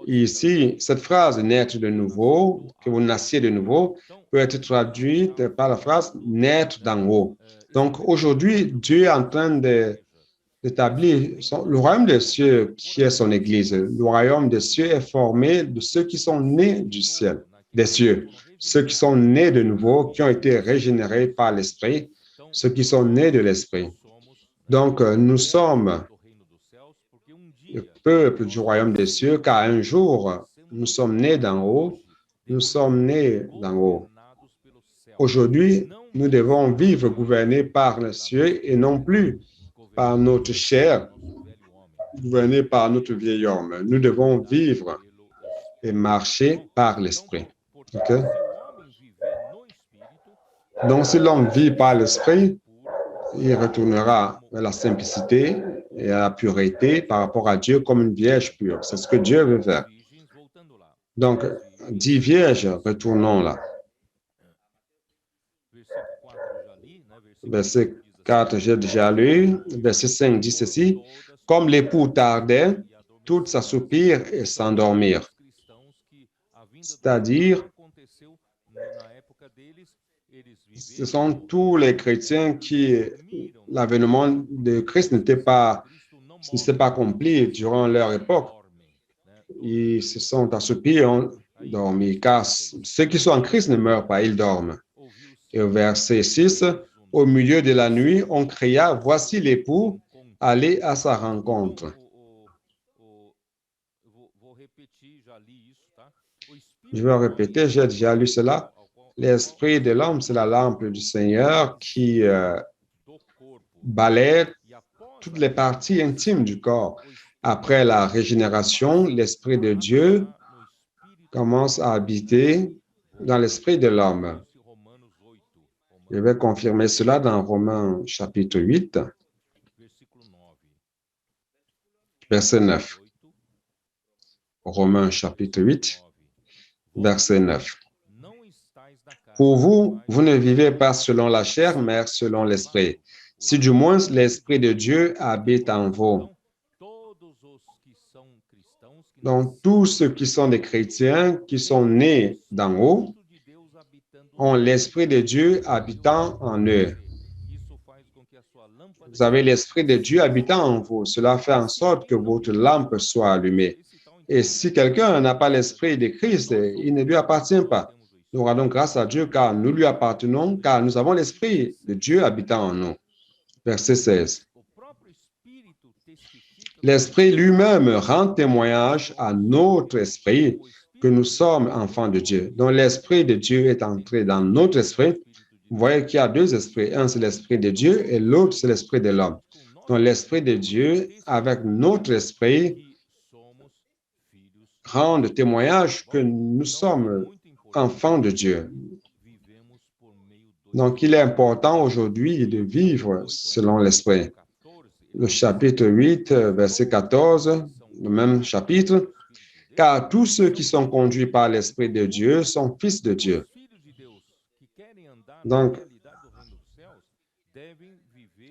Ici, cette phrase naître de nouveau, que vous nassiez de nouveau, peut être traduite par la phrase naître d'en haut. Donc aujourd'hui, Dieu est en train d'établir le royaume des cieux qui est son Église. Le royaume des cieux est formé de ceux qui sont nés du ciel, des cieux, ceux qui sont nés de nouveau, qui ont été régénérés par l'Esprit, ceux qui sont nés de l'Esprit. Donc, nous sommes le peuple du royaume des cieux, car un jour, nous sommes nés d'en haut, nous sommes nés d'en haut. Aujourd'hui, nous devons vivre gouvernés par les cieux et non plus par notre chair, gouvernés par notre vieil homme. Nous devons vivre et marcher par l'Esprit. Okay? Donc, si l'homme vit par l'Esprit, il retournera à la simplicité et à la pureté par rapport à Dieu comme une vierge pure. C'est ce que Dieu veut faire. Donc, 10 vierges, retournons là. Verset 4, j'ai déjà lu. Verset 5 dit ceci. Comme l'époux tardait, toutes s'assoupirent et s'endormirent. C'est-à-dire, ce sont tous les chrétiens qui, l'avènement de Christ ne s'est pas accompli durant leur époque. Ils se sont assoupis et ont dormi, car ceux qui sont en Christ ne meurent pas, ils dorment. Et au verset 6, au milieu de la nuit, on cria, voici l'époux, allez à sa rencontre. Je vais répéter, j'ai déjà lu cela. L'esprit de l'homme, c'est la lampe du Seigneur qui balaie toutes les parties intimes du corps. Après la régénération, l'Esprit de Dieu commence à habiter dans l'esprit de l'homme. Je vais confirmer cela dans Romains chapitre 8, verset 9. Romains chapitre 8, verset 9. Pour vous, vous ne vivez pas selon la chair, mais selon l'esprit. Si du moins l'Esprit de Dieu habite en vous. Donc, tous ceux qui sont des chrétiens, qui sont nés d'en haut, ont l'Esprit de Dieu habitant en eux. Vous avez l'Esprit de Dieu habitant en vous. Cela fait en sorte que votre lampe soit allumée. Et si quelqu'un n'a pas l'Esprit de Christ, il ne lui appartient pas. Nous rendons grâce à Dieu car nous lui appartenons, car nous avons l'Esprit de Dieu habitant en nous. Verset 16. L'Esprit lui-même rend témoignage à notre esprit que nous sommes enfants de Dieu. Donc l'Esprit de Dieu est entré dans notre esprit. Vous voyez qu'il y a deux esprits. Un, c'est l'Esprit de Dieu et l'autre, c'est l'Esprit de l'homme. Donc l'Esprit de Dieu, avec notre esprit, rend témoignage que nous sommes enfants de Dieu. Donc il est important aujourd'hui de vivre selon l'Esprit. Le chapitre 8, verset 14, le même chapitre. Car tous ceux qui sont conduits par l'Esprit de Dieu sont fils de Dieu. Donc,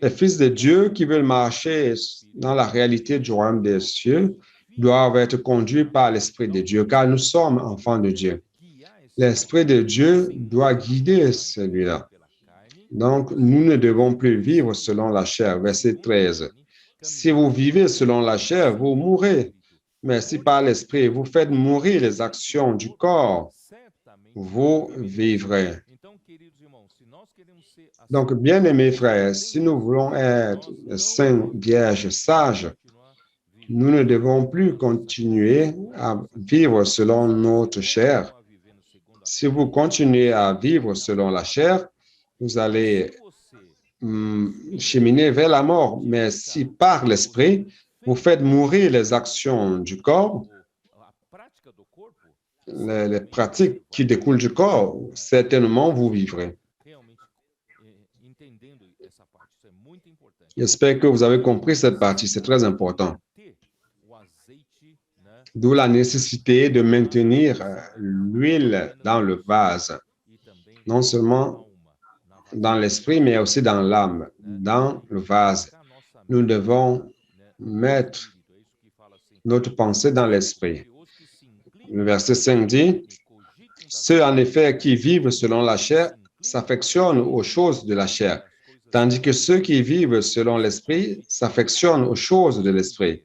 les fils de Dieu qui veulent marcher dans la réalité du royaume des cieux doivent être conduits par l'Esprit de Dieu, car nous sommes enfants de Dieu. L'Esprit de Dieu doit guider celui-là. Donc, nous ne devons plus vivre selon la chair. Verset 13. Si vous vivez selon la chair, vous mourrez. Mais si par l'Esprit, vous faites mourir les actions du corps, vous vivrez. Donc, bien-aimés frères, si nous voulons être saints, vierges, sages, nous ne devons plus continuer à vivre selon notre chair. Si vous continuez à vivre selon la chair, vous allez cheminer vers la mort. Mais si par l'Esprit, vous faites mourir les actions du corps, les pratiques qui découlent du corps, certainement vous vivrez. J'espère que vous avez compris cette partie, c'est très important. D'où la nécessité de maintenir l'huile dans le vase, non seulement dans l'esprit, mais aussi dans l'âme, dans le vase. Nous devons mettre notre pensée dans l'esprit. Le verset 5 dit, « Ceux en effet qui vivent selon la chair s'affectionnent aux choses de la chair, tandis que ceux qui vivent selon l'esprit s'affectionnent aux choses de l'esprit. »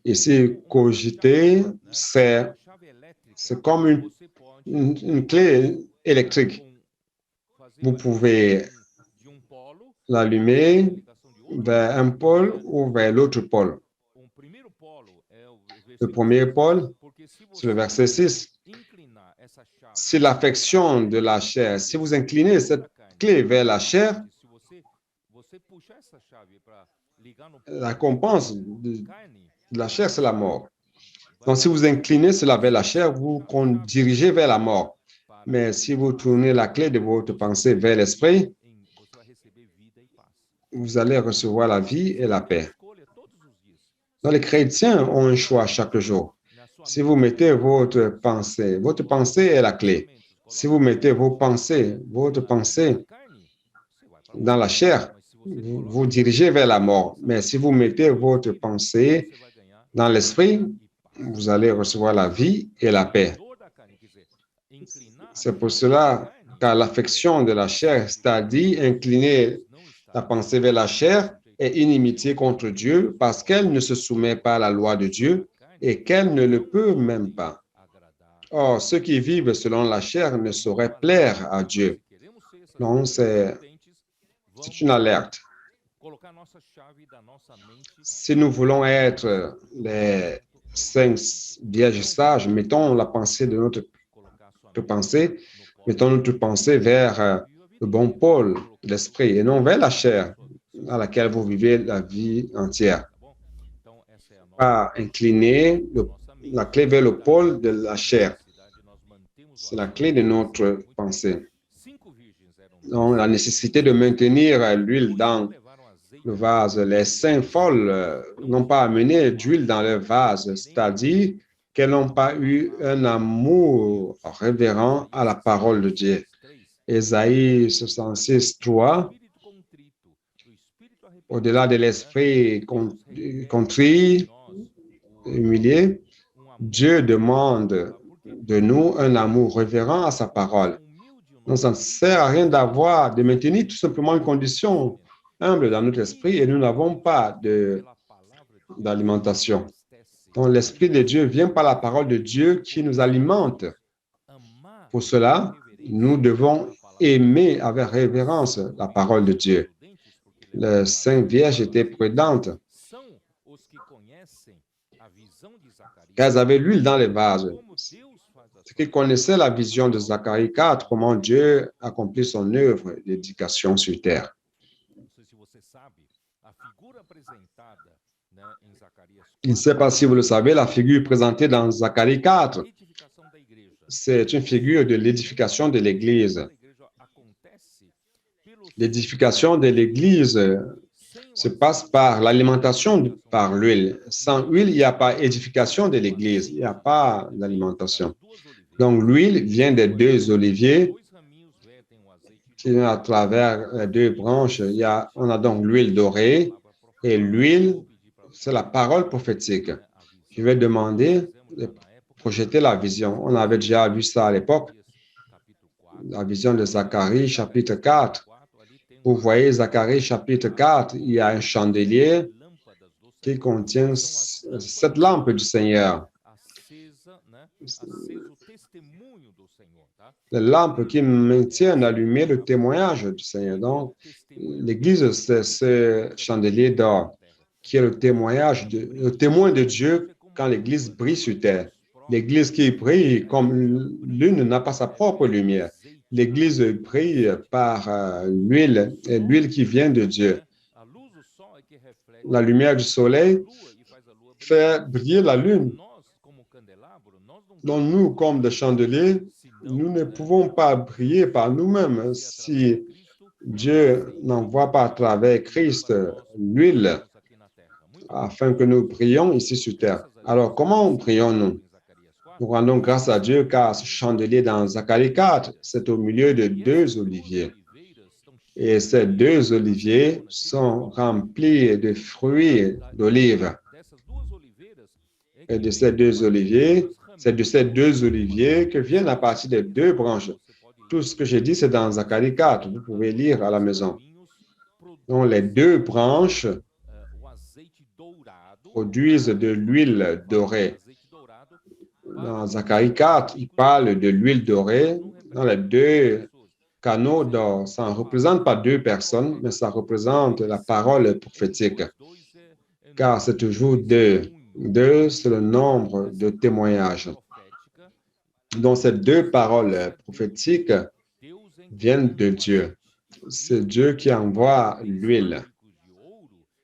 Ici, cogiter, c'est comme une clé électrique. Vous pouvez l'allumer vers un pôle ou vers l'autre pôle. Le premier pôle, c'est le verset 6. Si l'affection de la chair, si vous inclinez cette clé vers la chair, la récompense de la chair, c'est la mort. Donc, si vous inclinez cela vers la chair, vous dirigez vers la mort. Mais si vous tournez la clé de votre pensée vers l'esprit, vous allez recevoir la vie et la paix. Donc, les chrétiens ont un choix chaque jour. Si vous mettez votre pensée est la clé. Si vous mettez votre pensée dans la chair, vous dirigez vers la mort. Mais si vous mettez votre pensée dans l'esprit, vous allez recevoir la vie et la paix. C'est pour cela qu'à l'affection de la chair, c'est-à-dire incliner la pensée vers la chair, est inimitié contre Dieu parce qu'elle ne se soumet pas à la loi de Dieu et qu'elle ne le peut même pas. Or, ceux qui vivent selon la chair ne sauraient plaire à Dieu. Donc, c'est une alerte. Si nous voulons être les saints vierges sages, mettons la pensée de notre pensée, mettons notre pensée vers le bon pôle de l'esprit et non vers la chair à laquelle vous vivez la vie entière. Pas incliner la clé vers le pôle de la chair. C'est la clé de notre pensée. Donc, la nécessité de maintenir l'huile dans le vase. Les saints folles n'ont pas amené d'huile dans leur vase, c'est-à-dire qu'elles n'ont pas eu un amour révérent à la parole de Dieu. Ésaïe 66, 3. Au-delà de l'esprit contrit, humilié, Dieu demande de nous un amour révérent à sa parole. Donc, ça ne sert à rien de maintenir tout simplement une condition humble dans notre esprit et nous n'avons pas d'alimentation. Donc, l'Esprit de Dieu vient par la parole de Dieu qui nous alimente. Pour cela, nous devons aimer avec révérence la parole de Dieu. Les saintes vierges étaient prudentes. Elles avaient l'huile dans les vases. C'est qu'ils connaissaient la vision de Zacharie 4, comment Dieu accomplit son œuvre d'éducation sur terre. Je ne sais pas si vous le savez, la figure présentée dans Zacharie 4, c'est une figure de l'édification de l'Église. L'édification de l'Église se passe par l'alimentation par l'huile. Sans huile, il n'y a pas édification de l'Église, il n'y a pas d'alimentation. Donc, l'huile vient des deux oliviers qui vient à travers les deux branches. On a donc l'huile dorée et l'huile, c'est la parole prophétique. Je vais demander de projeter la vision. On avait déjà vu ça à l'époque. La vision de Zacharie, chapitre 4. Vous voyez, Zacharie, chapitre 4, il y a un chandelier qui contient cette lampe du Seigneur. Les lampes qui maintiennent allumé le témoignage du Seigneur. Donc, l'Église, c'est ce chandelier d'or qui est le témoin de Dieu quand l'Église brille sur terre. L'Église qui brille comme l'une n'a pas sa propre lumière. L'Église brille par l'huile, et l'huile qui vient de Dieu. La lumière du soleil fait briller la lune. Donc nous, comme des chandeliers, nous ne pouvons pas briller par nous-mêmes si Dieu n'envoie pas à travers Christ l'huile afin que nous brillions ici sur terre. Alors, comment brillons-nous? Nous rendons grâce à Dieu car ce chandelier dans Zacharie 4, c'est au milieu de deux oliviers. Et ces deux oliviers sont remplis de fruits d'olive. Et de ces deux oliviers, C'est de ces deux oliviers que viennent à partir des deux branches. Tout ce que j'ai dit, c'est dans Zacharie 4. Vous pouvez lire à la maison. Donc, les deux branches produisent de l'huile dorée. Dans Zacharie 4, il parle de l'huile dorée dans les deux canaux d'or. Ça ne représente pas deux personnes, mais ça représente la parole prophétique. Car c'est toujours deux. Deux, c'est le nombre de témoignages. Donc, ces deux paroles prophétiques viennent de Dieu. C'est Dieu qui envoie l'huile.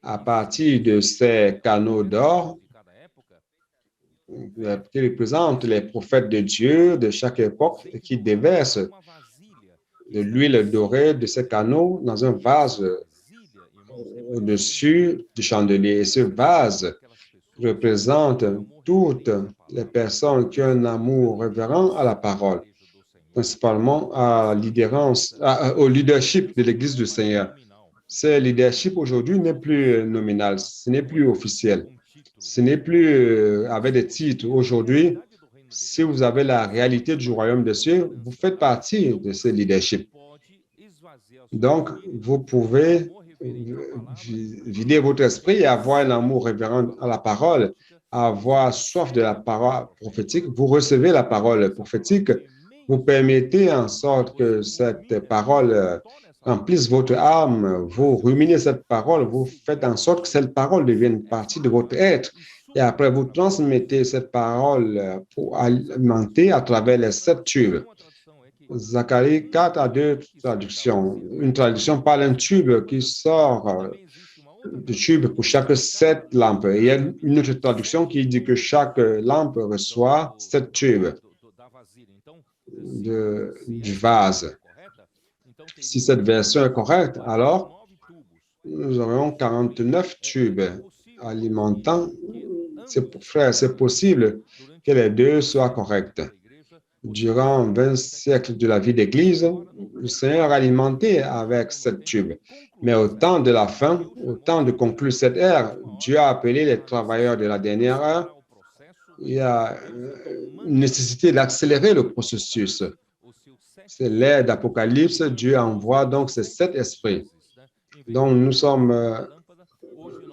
À partir de ces canaux d'or, qui représentent les prophètes de Dieu de chaque époque et qui déversent de l'huile dorée de ces canaux dans un vase au-dessus du chandelier. Et ce vase représente toutes les personnes qui ont un amour révérent à la parole, principalement au leadership de l'Église du Seigneur. Ce leadership aujourd'hui n'est plus nominal, ce n'est plus officiel, ce n'est plus avec des titres. Aujourd'hui, si vous avez la réalité du royaume des cieux, vous faites partie de ce leadership. Donc, vous pouvez vider votre esprit et avoir un amour révérend à la parole, avoir soif de la parole prophétique. Vous recevez la parole prophétique, vous permettez en sorte que cette parole remplisse votre âme, vous ruminez cette parole, vous faites en sorte que cette parole devienne partie de votre être. Et après, vous transmettez cette parole pour alimenter à travers les 7 tubes. Zacharie 4 a deux traductions. Une traduction parle d'un tube qui sort de tube pour chaque 7 lampes. Et il y a une autre traduction qui dit que chaque lampe reçoit 7 tubes du vase. Si cette version est correcte, alors nous aurons 49 tubes alimentant. Frère, c'est possible que les deux soient corrects. Durant 20 siècles de la vie d'Église, le Seigneur a alimenté avec cette tube. Mais au temps de la fin, au temps de conclure cette ère, Dieu a appelé les travailleurs de la dernière heure. Il y a une nécessité d'accélérer le processus. C'est l'ère d'Apocalypse. Dieu envoie donc ces 7 esprits. Donc, nous sommes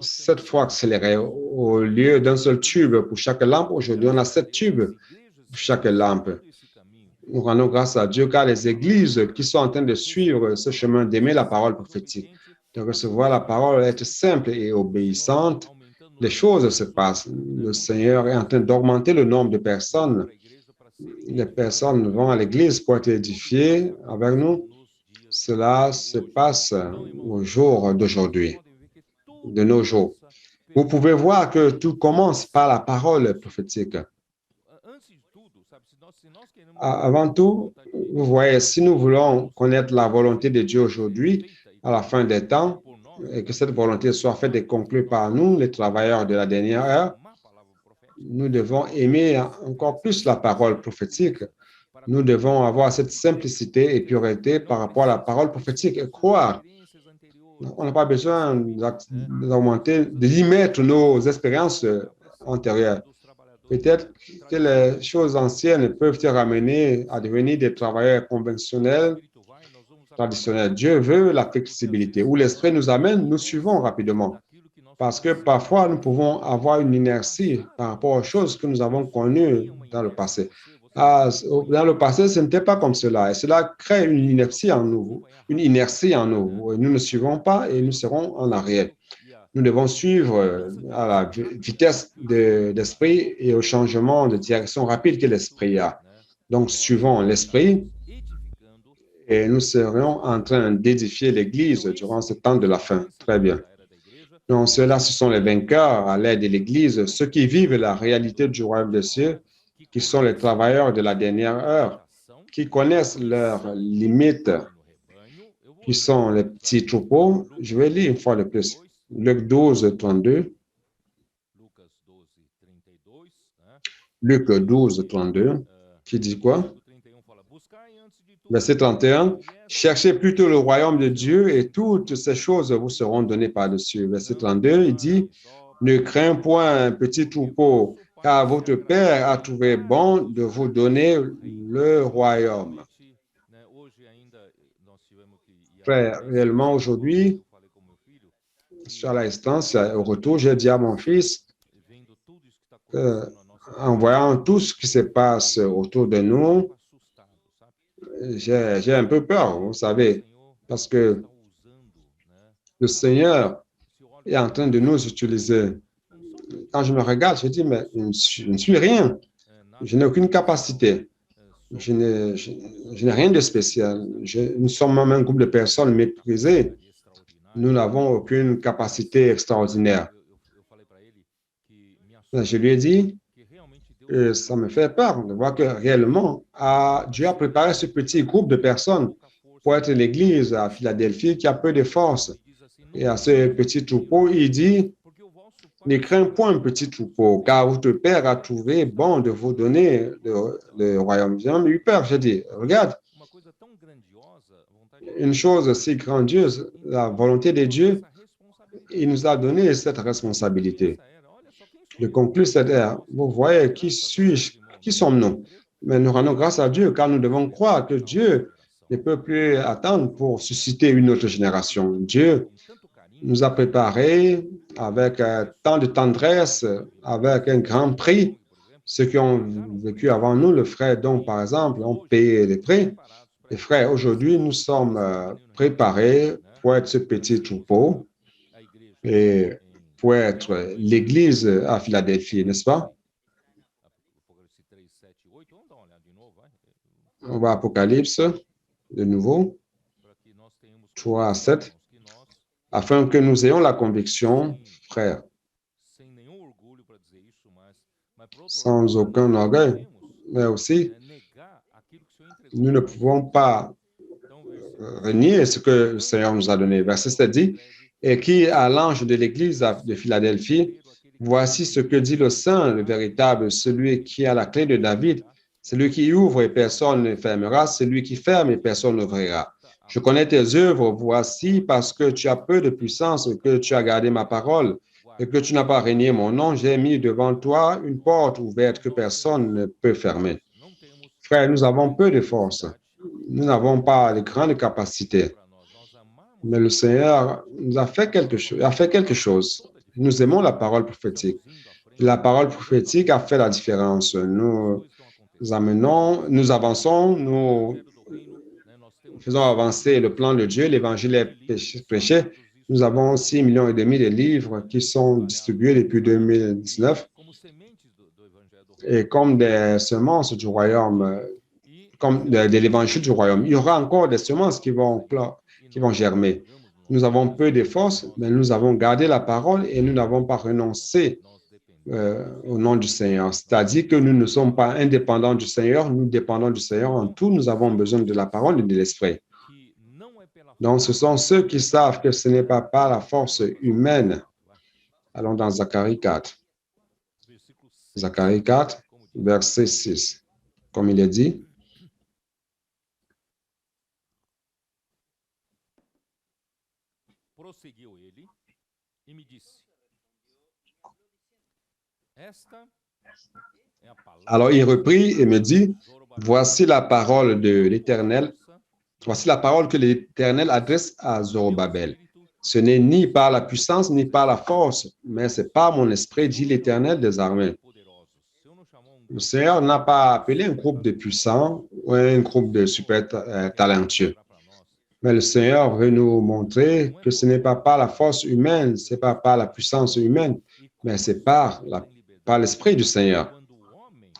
7 fois accélérés. Au lieu d'un seul tube pour chaque lampe, aujourd'hui, on a 7 tubes pour chaque lampe. Nous rendons grâce à Dieu car les églises qui sont en train de suivre ce chemin d'aimer la parole prophétique, de recevoir la parole, être simple et obéissante, les choses se passent. Le Seigneur est en train d'augmenter le nombre de personnes. Les personnes vont à l'église pour être édifiées avec nous. Cela se passe au jour d'aujourd'hui, de nos jours. Vous pouvez voir que tout commence par la parole prophétique. Avant tout, vous voyez, si nous voulons connaître la volonté de Dieu aujourd'hui, à la fin des temps, et que cette volonté soit faite et conclue par nous, les travailleurs de la dernière heure, nous devons aimer encore plus la parole prophétique. Nous devons avoir cette simplicité et pureté par rapport à la parole prophétique et croire. On n'a pas besoin d'augmenter, d'y mettre nos expériences antérieures. Peut-être que les choses anciennes peuvent te ramener à devenir des travailleurs conventionnels, traditionnels. Dieu veut la flexibilité. Où l'Esprit nous amène, nous suivons rapidement. Parce que parfois, nous pouvons avoir une inertie par rapport aux choses que nous avons connues dans le passé. Dans le passé, ce n'était pas comme cela. Et cela crée une inertie en nous. Et nous ne suivons pas et nous serons en arrière. Nous devons suivre à la vitesse de l'esprit et au changement de direction rapide que l'esprit a. Donc, suivons l'esprit et nous serons en train d'édifier l'Église durant ce temps de la fin. Très bien. Donc, ceux-là, ce sont les vainqueurs à l'aide de l'Église, ceux qui vivent la réalité du royaume des cieux, qui sont les travailleurs de la dernière heure, qui connaissent leurs limites, qui sont les petits troupeaux. Je vais lire une fois de plus. Luc 12, 32. Luc 12, 32, qui dit quoi? Verset 31. Cherchez plutôt le royaume de Dieu et toutes ces choses vous seront données par-dessus. Verset 32, il dit, ne crains point, petit troupeau, car votre Père a trouvé bon de vous donner le royaume. Frère, réellement aujourd'hui, sur l'instance, au retour, j'ai dit à mon fils, euh, en voyant tout ce qui se passe autour de nous, j'ai un peu peur, vous savez, parce que le Seigneur est en train de nous utiliser. Quand je me regarde, je dis, mais je ne suis rien. Je n'ai aucune capacité. Je n'ai rien de spécial. Nous sommes même un groupe de personnes méprisées. Nous n'avons aucune capacité extraordinaire. Je lui ai dit, ça me fait peur de voir que réellement, Dieu a préparé ce petit groupe de personnes pour être l'Église à Philadelphie qui a peu de force. Et à ce petit troupeau, il dit, ne crains point un petit troupeau, car votre Père a trouvé bon de vous donner le royaume. J'ai même eu peur, j'ai dit, regarde, une chose si grandiose, la volonté de Dieu, il nous a donné cette responsabilité. De conclure cette ère, vous voyez, qui suis-je, qui sommes-nous? Mais nous rendons grâce à Dieu, car nous devons croire que Dieu ne peut plus attendre pour susciter une autre génération. Dieu nous a préparés avec tant de tendresse, avec un grand prix. Ceux qui ont vécu avant nous, le frère dont, par exemple, ont payé les prix. Les frères, aujourd'hui, nous sommes préparés pour être ce petit troupeau et pour être l'Église à Philadelphie, n'est-ce pas? On va à Apocalypse, de nouveau, 3 à 7, afin que nous ayons la conviction, frères, sans aucun orgueil, mais aussi, nous ne pouvons pas renier ce que le Seigneur nous a donné. Verset 7 dit, et qui à l'ange de l'église de Philadelphie, voici ce que dit le Saint, le véritable, celui qui a la clé de David, celui qui ouvre et personne ne fermera, celui qui ferme et personne n'ouvrira. Je connais tes œuvres, voici, parce que tu as peu de puissance et que tu as gardé ma parole et que tu n'as pas renié mon nom, j'ai mis devant toi une porte ouverte que personne ne peut fermer. Frère, nous avons peu de force. Nous n'avons pas de grandes capacités. Mais le Seigneur nous a fait quelque chose. Nous aimons la parole prophétique. La parole prophétique a fait la différence. Nous avançons, nous faisons avancer le plan de Dieu, l'évangile est prêché. Nous avons 6,5 millions de livres qui sont distribués depuis 2019. Et comme des semences du royaume, comme de l'évangile du royaume, il y aura encore des semences qui vont germer. Nous avons peu de force, mais nous avons gardé la parole et nous n'avons pas renoncé au nom du Seigneur. C'est-à-dire que nous ne sommes pas indépendants du Seigneur, nous dépendons du Seigneur en tout. Nous avons besoin de la parole et de l'esprit. Donc, ce sont ceux qui savent que ce n'est pas par la force humaine. Allons dans Zacharie 4. Zacharie 4, verset 6. Comme il est dit, alors il reprit et me dit, voici la parole de l'Éternel, voici la parole que l'Éternel adresse à Zorobabel. Ce n'est ni par la puissance ni par la force, mais c'est par mon esprit, dit l'Éternel des armées. Le Seigneur n'a pas appelé un groupe de puissants ou un groupe de super talentueux. Mais le Seigneur veut nous montrer que ce n'est pas par la force humaine, ce n'est pas par la puissance humaine, mais c'est par l'esprit du Seigneur.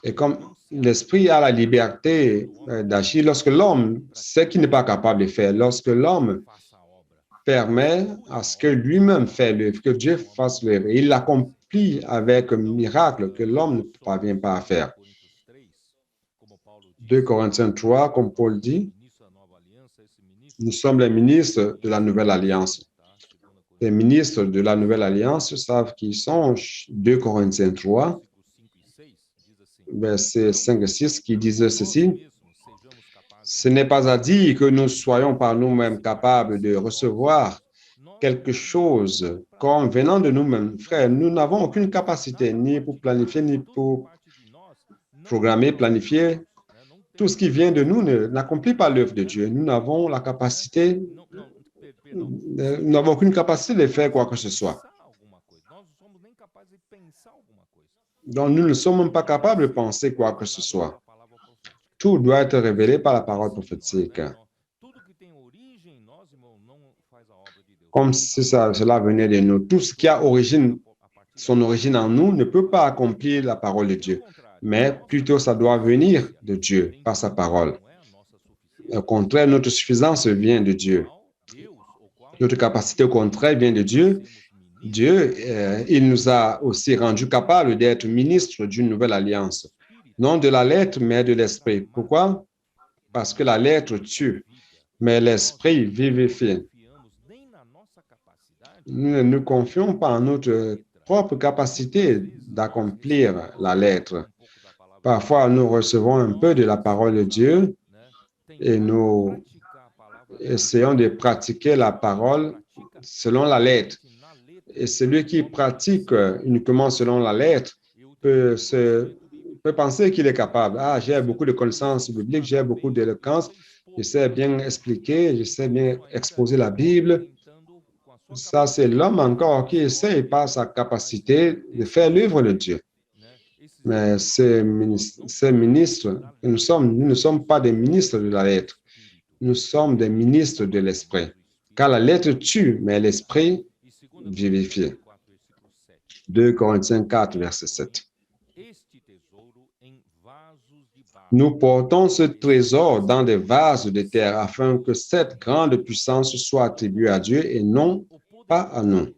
Et comme l'esprit a la liberté d'agir, lorsque l'homme sait qu'il n'est pas capable de faire, lorsque l'homme permet à ce que lui-même fait l'œuvre, que Dieu fasse l'œuvre, et il l'accomplit avec un miracle que l'homme ne parvient pas à faire. 2 Corinthiens 3, comme Paul dit, nous sommes les ministres de la nouvelle alliance. Les ministres de la nouvelle alliance savent qui sont. 2 Corinthiens 3, versets 5 et 6, qui disent ceci. Ce n'est pas à dire que nous soyons par nous-mêmes capables de recevoir quelque chose comme venant de nous-mêmes. Frère, nous n'avons aucune capacité ni pour planifier, ni pour programmer, planifier. Tout ce qui vient de nous n'accomplit pas l'œuvre de Dieu. Nous n'avons la capacité, nous n'avons aucune capacité de faire quoi que ce soit. Donc, nous ne sommes même pas capables de penser quoi que ce soit. Tout doit être révélé par la parole prophétique. Comme si cela venait de nous. Tout ce qui a son origine en nous ne peut pas accomplir la parole de Dieu. Mais plutôt, ça doit venir de Dieu par sa parole. Au contraire, notre suffisance vient de Dieu. Notre capacité, au contraire, vient de Dieu. Dieu, il nous a aussi rendus capables d'être ministres d'une nouvelle alliance. Non de la lettre, mais de l'esprit. Pourquoi? Parce que la lettre tue, mais l'esprit vivifie. Nous ne nous confions pas en notre propre capacité d'accomplir la lettre. Parfois, nous recevons un peu de la parole de Dieu et nous essayons de pratiquer la parole selon la lettre. Et celui qui pratique uniquement selon la lettre peut penser qu'il est capable. Ah, j'ai beaucoup de connaissances bibliques, j'ai beaucoup d'éloquence, je sais bien expliquer, je sais bien exposer la Bible. Ça, c'est l'homme encore qui essaie par sa capacité de faire l'œuvre de Dieu. Mais ces ministres, nous ne sommes pas des ministres de la lettre. Nous sommes des ministres de l'esprit. Car la lettre tue, mais l'esprit vivifie. 2 Corinthiens 4, verset 7. Nous portons ce trésor dans des vases de terre afin que cette grande puissance soit attribuée à Dieu et non pas à nous.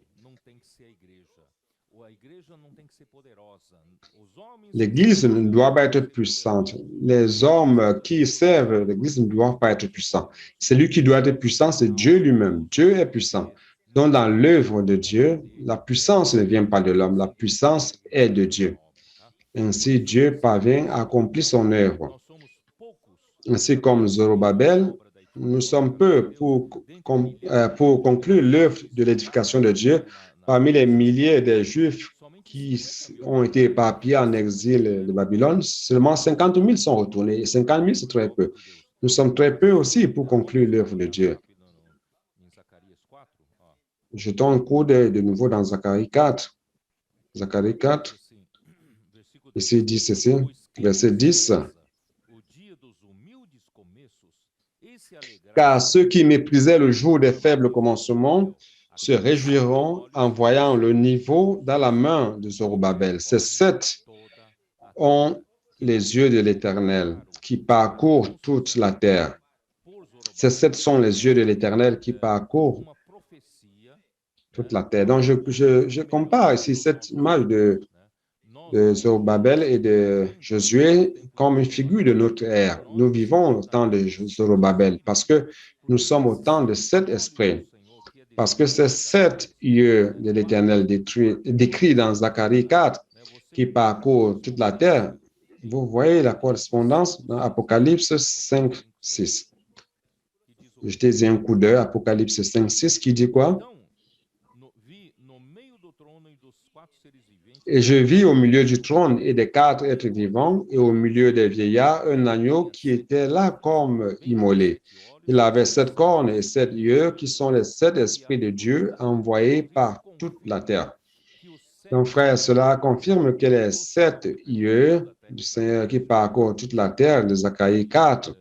L'Église ne doit pas être puissante. Les hommes qui servent l'Église ne doivent pas être puissants. Celui qui doit être puissant, c'est Dieu lui-même. Dieu est puissant. Donc, dans l'œuvre de Dieu, la puissance ne vient pas de l'homme. La puissance est de Dieu. Ainsi, Dieu parvient à accomplir son œuvre. Ainsi comme Zorobabel, nous sommes peu pour conclure l'œuvre de l'édification de Dieu. Parmi les milliers de Juifs qui ont été éparpillés en exil de Babylone, seulement 50 000 sont retournés. Et 50 000, c'est très peu. Nous sommes très peu aussi pour conclure l'œuvre de Dieu. Jetons un coup d'œil de nouveau dans Zacharie 4. Zacharie 4. Ici, dit ceci, verset 10. Car ceux qui méprisaient le jour des faibles commencements se réjouiront en voyant le niveau dans la main de Zorobabel. Ces sept ont les yeux de l'Éternel qui parcourent toute la terre. Ces sept sont les yeux de l'Éternel qui parcourent toute la terre. Donc, je compare ici cette image de Zorobabel et de Josué comme une figure de notre ère. Nous vivons au temps de Zorobabel parce que nous sommes au temps de cet esprit. Parce que ces sept yeux de l'Éternel décrits dans Zacharie 4 qui parcourent toute la terre, vous voyez la correspondance dans Apocalypse 5, 6. Jetez un coup d'œil, Apocalypse 5, 6, qui dit quoi? Et je vis au milieu du trône et des quatre êtres vivants et au milieu des vieillards un agneau qui était là comme immolé. Il avait 7 cornes et 7 yeux qui sont les 7 esprits de Dieu envoyés par toute la terre. Donc, frère, cela confirme que les 7 yeux du Seigneur qui parcourent toute la terre de Zacharie 4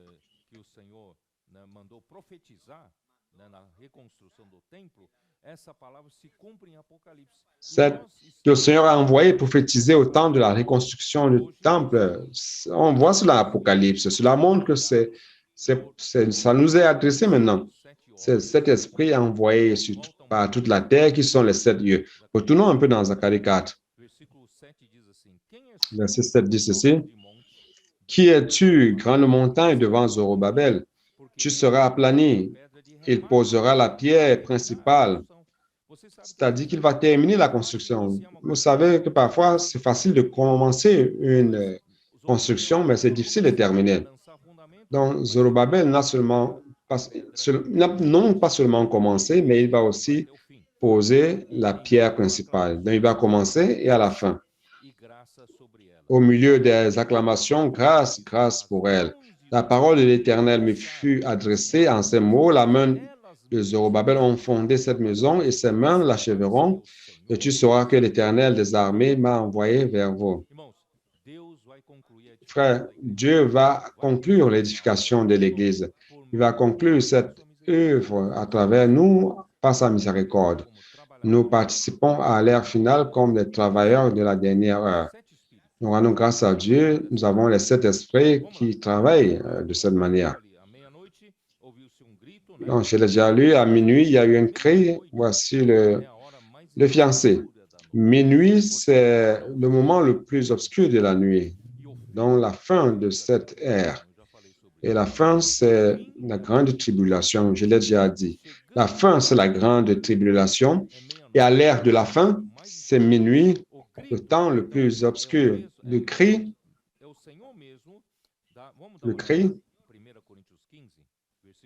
que le Seigneur a envoyé prophétiser au temps de la reconstruction du temple. On voit cela dans l'Apocalypse. Cela montre que ça nous est adressé maintenant. C'est cet esprit envoyé par toute la terre qui sont les 7 yeux. Retournons un peu dans Zacharie 4. Verset 7 dit ceci. Qui es-tu, grande montagne devant Zorobabel? Tu seras aplani. Il posera la pierre principale. C'est-à-dire qu'il va terminer la construction. Vous savez que parfois, c'est facile de commencer une construction, mais c'est difficile de terminer. Donc, Zorobabel n'a non pas seulement commencé, mais il va aussi poser la pierre principale. Donc, il va commencer et à la fin. Au milieu des acclamations, grâce, grâce pour elle. La parole de l'Éternel me fut adressée en ces mots. La main de Zorobabel ont fondé cette maison et ses mains l'achèveront. Et tu sauras que l'Éternel des armées m'a envoyé vers vous. Frère, Dieu va conclure l'édification de l'Église. Il va conclure cette œuvre à travers nous par sa miséricorde. Nous participons à l'ère finale comme des travailleurs de la dernière heure. Nous rendons grâce à Dieu. Nous avons les 7 esprits qui travaillent de cette manière. Donc, je l'ai déjà lu, à minuit, il y a eu un cri. Voici le fiancé. Minuit, c'est le moment le plus obscur de la nuit, donc la fin de cette ère. Et la fin, c'est la grande tribulation, je l'ai déjà dit. La fin, c'est la grande tribulation. Et à l'ère de la fin, c'est minuit, le temps le plus obscur. Le cri.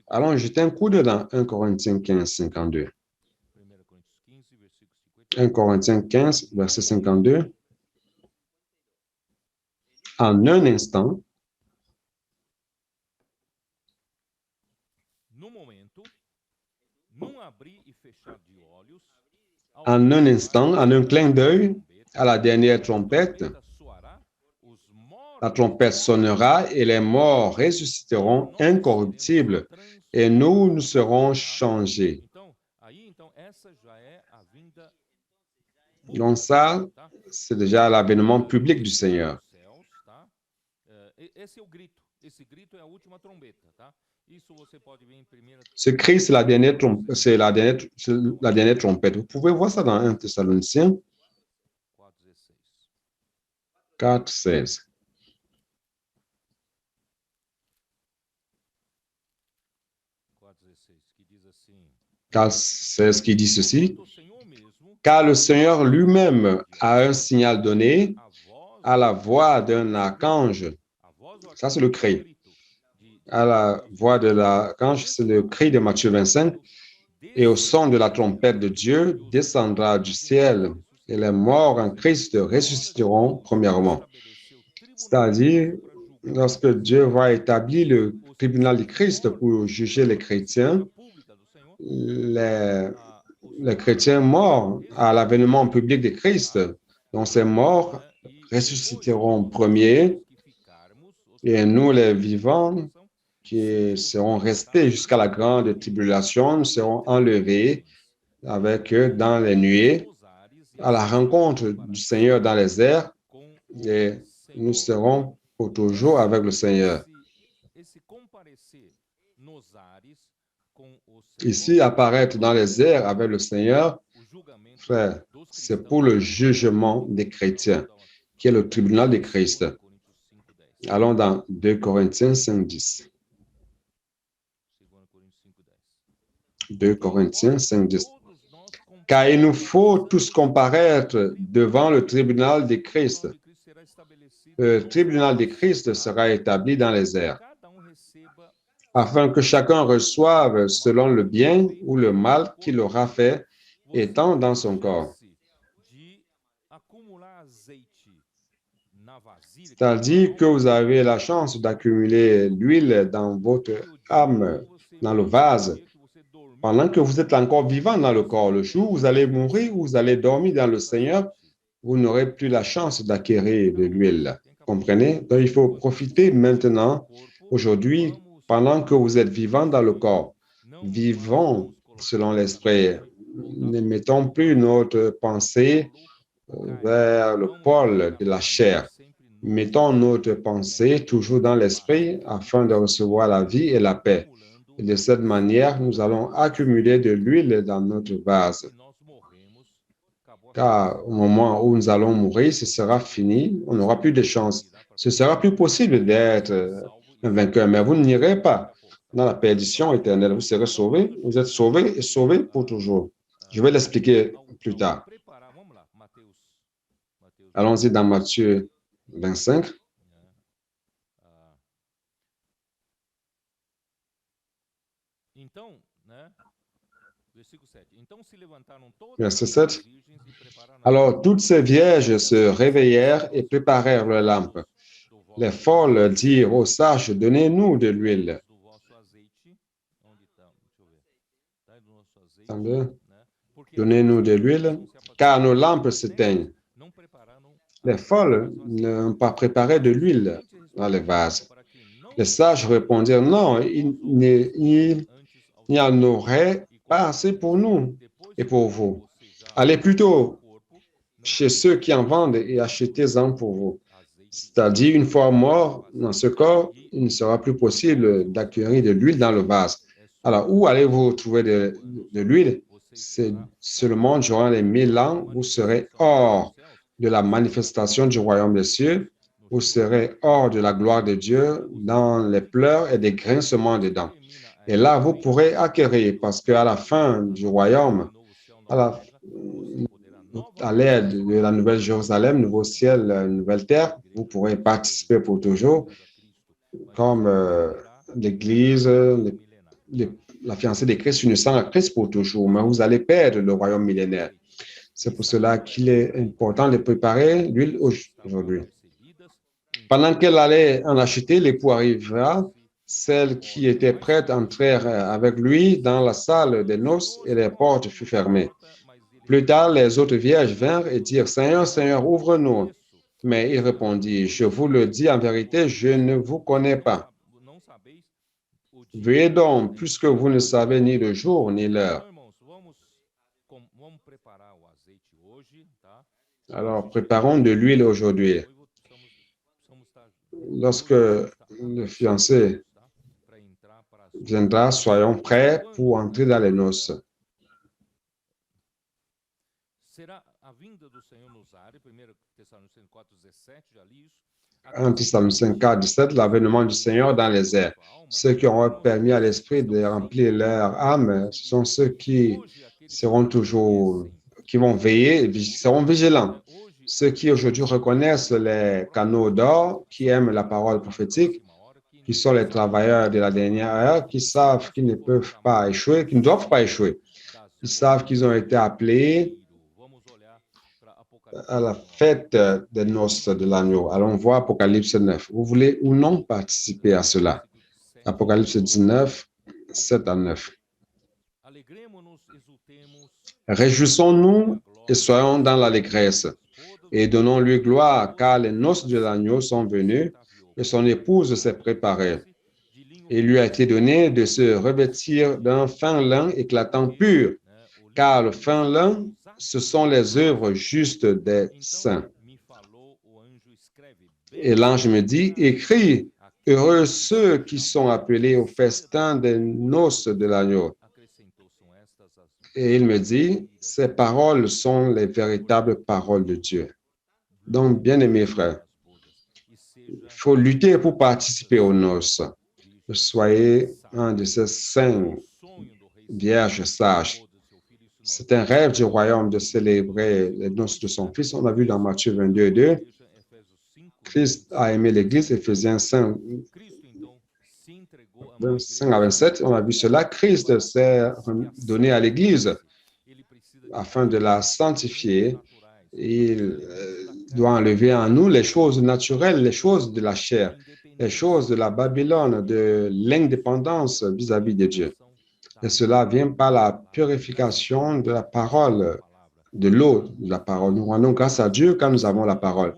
Allons jeter un coup dedans, 1 Corinthiens 15, 52. 1 Corinthiens 15, verset 52. En un instant, en un clin d'œil, à la dernière trompette, la trompette sonnera et les morts ressusciteront incorruptibles et nous serons changés. Donc ça, c'est déjà l'avènement public du Seigneur. Ce cri, c'est la dernière trompette. Vous pouvez voir ça dans 1 Thessaloniciens 4, 16. 4, 16 qui dit ceci. Car le Seigneur lui-même a un signal donné à la voix d'un archange. Ça, c'est le cri. À la voix de l'archange, c'est le cri de Matthieu 25. Et au son de la trompette de Dieu descendra du ciel et les morts en Christ ressusciteront premièrement. C'est-à-dire, lorsque Dieu va établir le tribunal du Christ pour juger les chrétiens, les chrétiens morts à l'avènement public de Christ, donc ces morts ressusciteront premiers et nous, les vivants, qui seront restés jusqu'à la grande tribulation, seront enlevés avec eux dans les nuées à la rencontre du Seigneur dans les airs et nous serons pour toujours avec le Seigneur. Ici, apparaître dans les airs avec le Seigneur, frère, c'est pour le jugement des chrétiens, qui est le tribunal de Christ. Allons dans 2 Corinthiens 5, 10. 2 Corinthiens 5, 10. Car il nous faut tous comparaître devant le tribunal de Christ. Le tribunal de Christ sera établi dans les airs, afin que chacun reçoive selon le bien ou le mal qu'il aura fait étant dans son corps. C'est-à-dire que vous avez la chance d'accumuler l'huile dans votre âme, dans le vase, pendant que vous êtes encore vivant dans le corps. Le jour où vous allez mourir, où vous allez dormir dans le Seigneur, vous n'aurez plus la chance d'acquérir de l'huile. Comprenez? Donc, il faut profiter maintenant, aujourd'hui, pendant que vous êtes vivant dans le corps. Vivons selon l'esprit. Ne mettons plus notre pensée vers le pôle de la chair. Mettons notre pensée toujours dans l'esprit afin de recevoir la vie et la paix. Et de cette manière, nous allons accumuler de l'huile dans notre vase. Car au moment où nous allons mourir, ce sera fini, on n'aura plus de chance. Ce sera plus possible d'être un vainqueur, mais vous n'irez pas dans la perdition éternelle. Vous serez sauvés, vous êtes sauvés et sauvés pour toujours. Je vais l'expliquer plus tard. Allons-y dans Matthieu 25. Verset 7. Alors toutes ces vierges se réveillèrent et préparèrent leurs lampes. Les folles dirent aux sages, donnez-nous de l'huile. Donnez-nous de l'huile, car nos lampes s'éteignent. Les folles n'ont pas préparé de l'huile dans les vases. Les sages répondirent, non, il n'y en aurait pas assez pour nous et pour vous. Allez plutôt chez ceux qui en vendent et achetez-en pour vous. C'est-à-dire, une fois mort dans ce corps, il ne sera plus possible d'acquérir de l'huile dans le vase. Alors, où allez-vous trouver de l'huile? C'est seulement durant les 1000 ans, vous serez hors de la manifestation du royaume des cieux. Vous serez hors de la gloire de Dieu dans les pleurs et des grincements des dents. Et là, vous pourrez acquérir, parce qu'à la fin du royaume, à l'aide de la nouvelle Jérusalem, nouveau ciel, nouvelle terre, vous pourrez participer pour toujours, comme l'Église, la fiancée de Christ unissant à Christ pour toujours, mais vous allez perdre le royaume millénaire. C'est pour cela qu'il est important de préparer l'huile aujourd'hui. Pendant qu'elle allait en acheter, l'époux arriva. Celle qui était prête entrèrent avec lui dans la salle des noces et les portes furent fermées. Plus tard, les autres vierges vinrent et dirent, Seigneur, Seigneur, ouvre-nous. Mais il répondit, je vous le dis en vérité, je ne vous connais pas. Veuillez donc, puisque vous ne savez ni le jour ni l'heure. Alors, préparons de l'huile aujourd'hui. Lorsque le fiancé viendra, soyons prêts pour entrer dans les noces. 1 Thessaloniciens 4, 17, l'avènement du Seigneur dans les airs. Ceux qui auront permis à l'Esprit de remplir leur âme, ce sont ceux qui seront toujours, qui vont veiller, seront vigilants. Ceux qui aujourd'hui reconnaissent les canaux d'or, qui aiment la parole prophétique, qui sont les travailleurs de la dernière heure, qui savent qu'ils ne peuvent pas échouer, qui ne doivent pas échouer. Ils savent qu'ils ont été appelés à la fête des noces de l'agneau. Allons voir Apocalypse 9. Vous voulez ou non participer à cela? Apocalypse 19, 7 à 9. Réjouissons-nous et soyons dans l'allégresse et donnons-lui gloire, car les noces de l'agneau sont venues et son épouse s'est préparée. Il lui a été donné de se revêtir d'un fin lin éclatant pur, car le fin lin, ce sont les œuvres justes des saints. Et l'ange me dit, écris, heureux ceux qui sont appelés au festin des noces de l'agneau. Et il me dit, ces paroles sont les véritables paroles de Dieu. Donc, bien-aimés frères, il faut lutter pour participer aux noces. Soyez un de ces saints vierges sages. C'est un rêve du royaume de célébrer les noces de son Fils. On a vu dans Matthieu 22, 2. Christ a aimé l'Église, Éphésiens 5, 5 à 27. On a vu cela. Christ s'est donné à l'Église afin de la sanctifier. Il doit enlever en nous les choses naturelles, les choses de la chair, les choses de la Babylone, de l'indépendance vis-à-vis de Dieu. Et cela vient par la purification de la parole, de l'eau de la parole. Nous rendons grâce à Dieu quand nous avons la parole.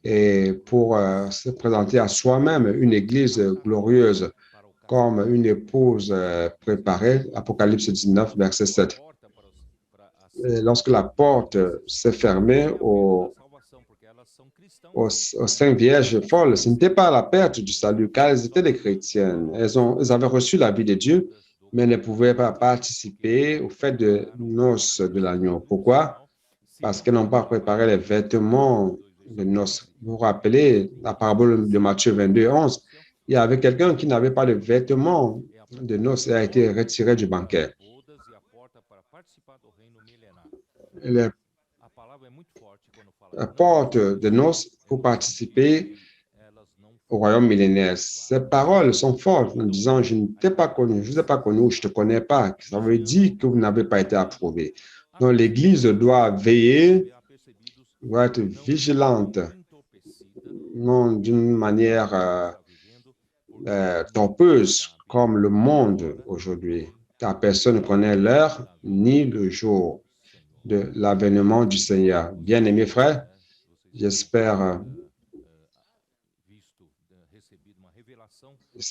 Et pour se présenter à soi-même une église glorieuse comme une épouse préparée, Apocalypse 19, verset 7. Et lorsque la porte s'est fermée aux cinq vierges folles, ce n'était pas la perte du salut, car elles étaient des chrétiennes. Elles avaient reçu la vie de Dieu, mais ne pouvaient pas participer au fait de noces de l'agneau. Pourquoi? Parce qu'elles n'ont pas préparé les vêtements de noces. Vous vous rappelez la parabole de Matthieu 22, 11? Il y avait quelqu'un qui n'avait pas de vêtements de noces et a été retiré du banquet. La porte de noces pour participer au royaume millénaire. Ces paroles sont fortes en disant, je ne t'ai pas connu, je ne vous ai pas connu, je ne te connais pas. Ça veut dire que vous n'avez pas été approuvé. Donc l'Église doit veiller, doit être vigilante, non d'une manière trompeuse comme le monde aujourd'hui, car personne ne connaît l'heure ni le jour de l'avènement du Seigneur. Bien-aimés frères, j'espère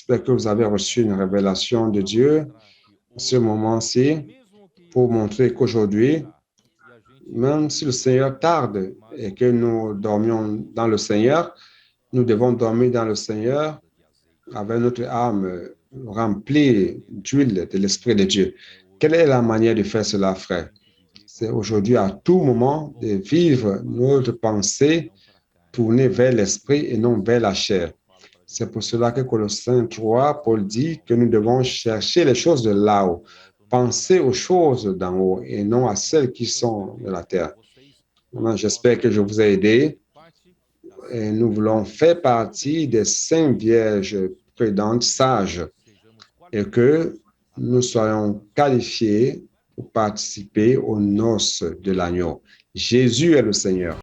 que vous avez reçu une révélation de Dieu à ce moment-ci pour montrer qu'aujourd'hui, même si le Seigneur tarde et que nous dormions dans le Seigneur, nous devons dormir dans le Seigneur avec notre âme remplie d'huile de l'Esprit de Dieu. Quelle est la manière de faire cela, frère? C'est aujourd'hui à tout moment de vivre notre pensée tournée vers l'Esprit et non vers la chair. C'est pour cela que Colossiens 3, Paul dit que nous devons chercher les choses de là-haut, penser aux choses d'en haut et non à celles qui sont de la terre. J'espère que je vous ai aidé. Et nous voulons faire partie des saintes vierges prudentes, sages, et que nous soyons qualifiés pour participer aux noces de l'agneau. Jésus est le Seigneur.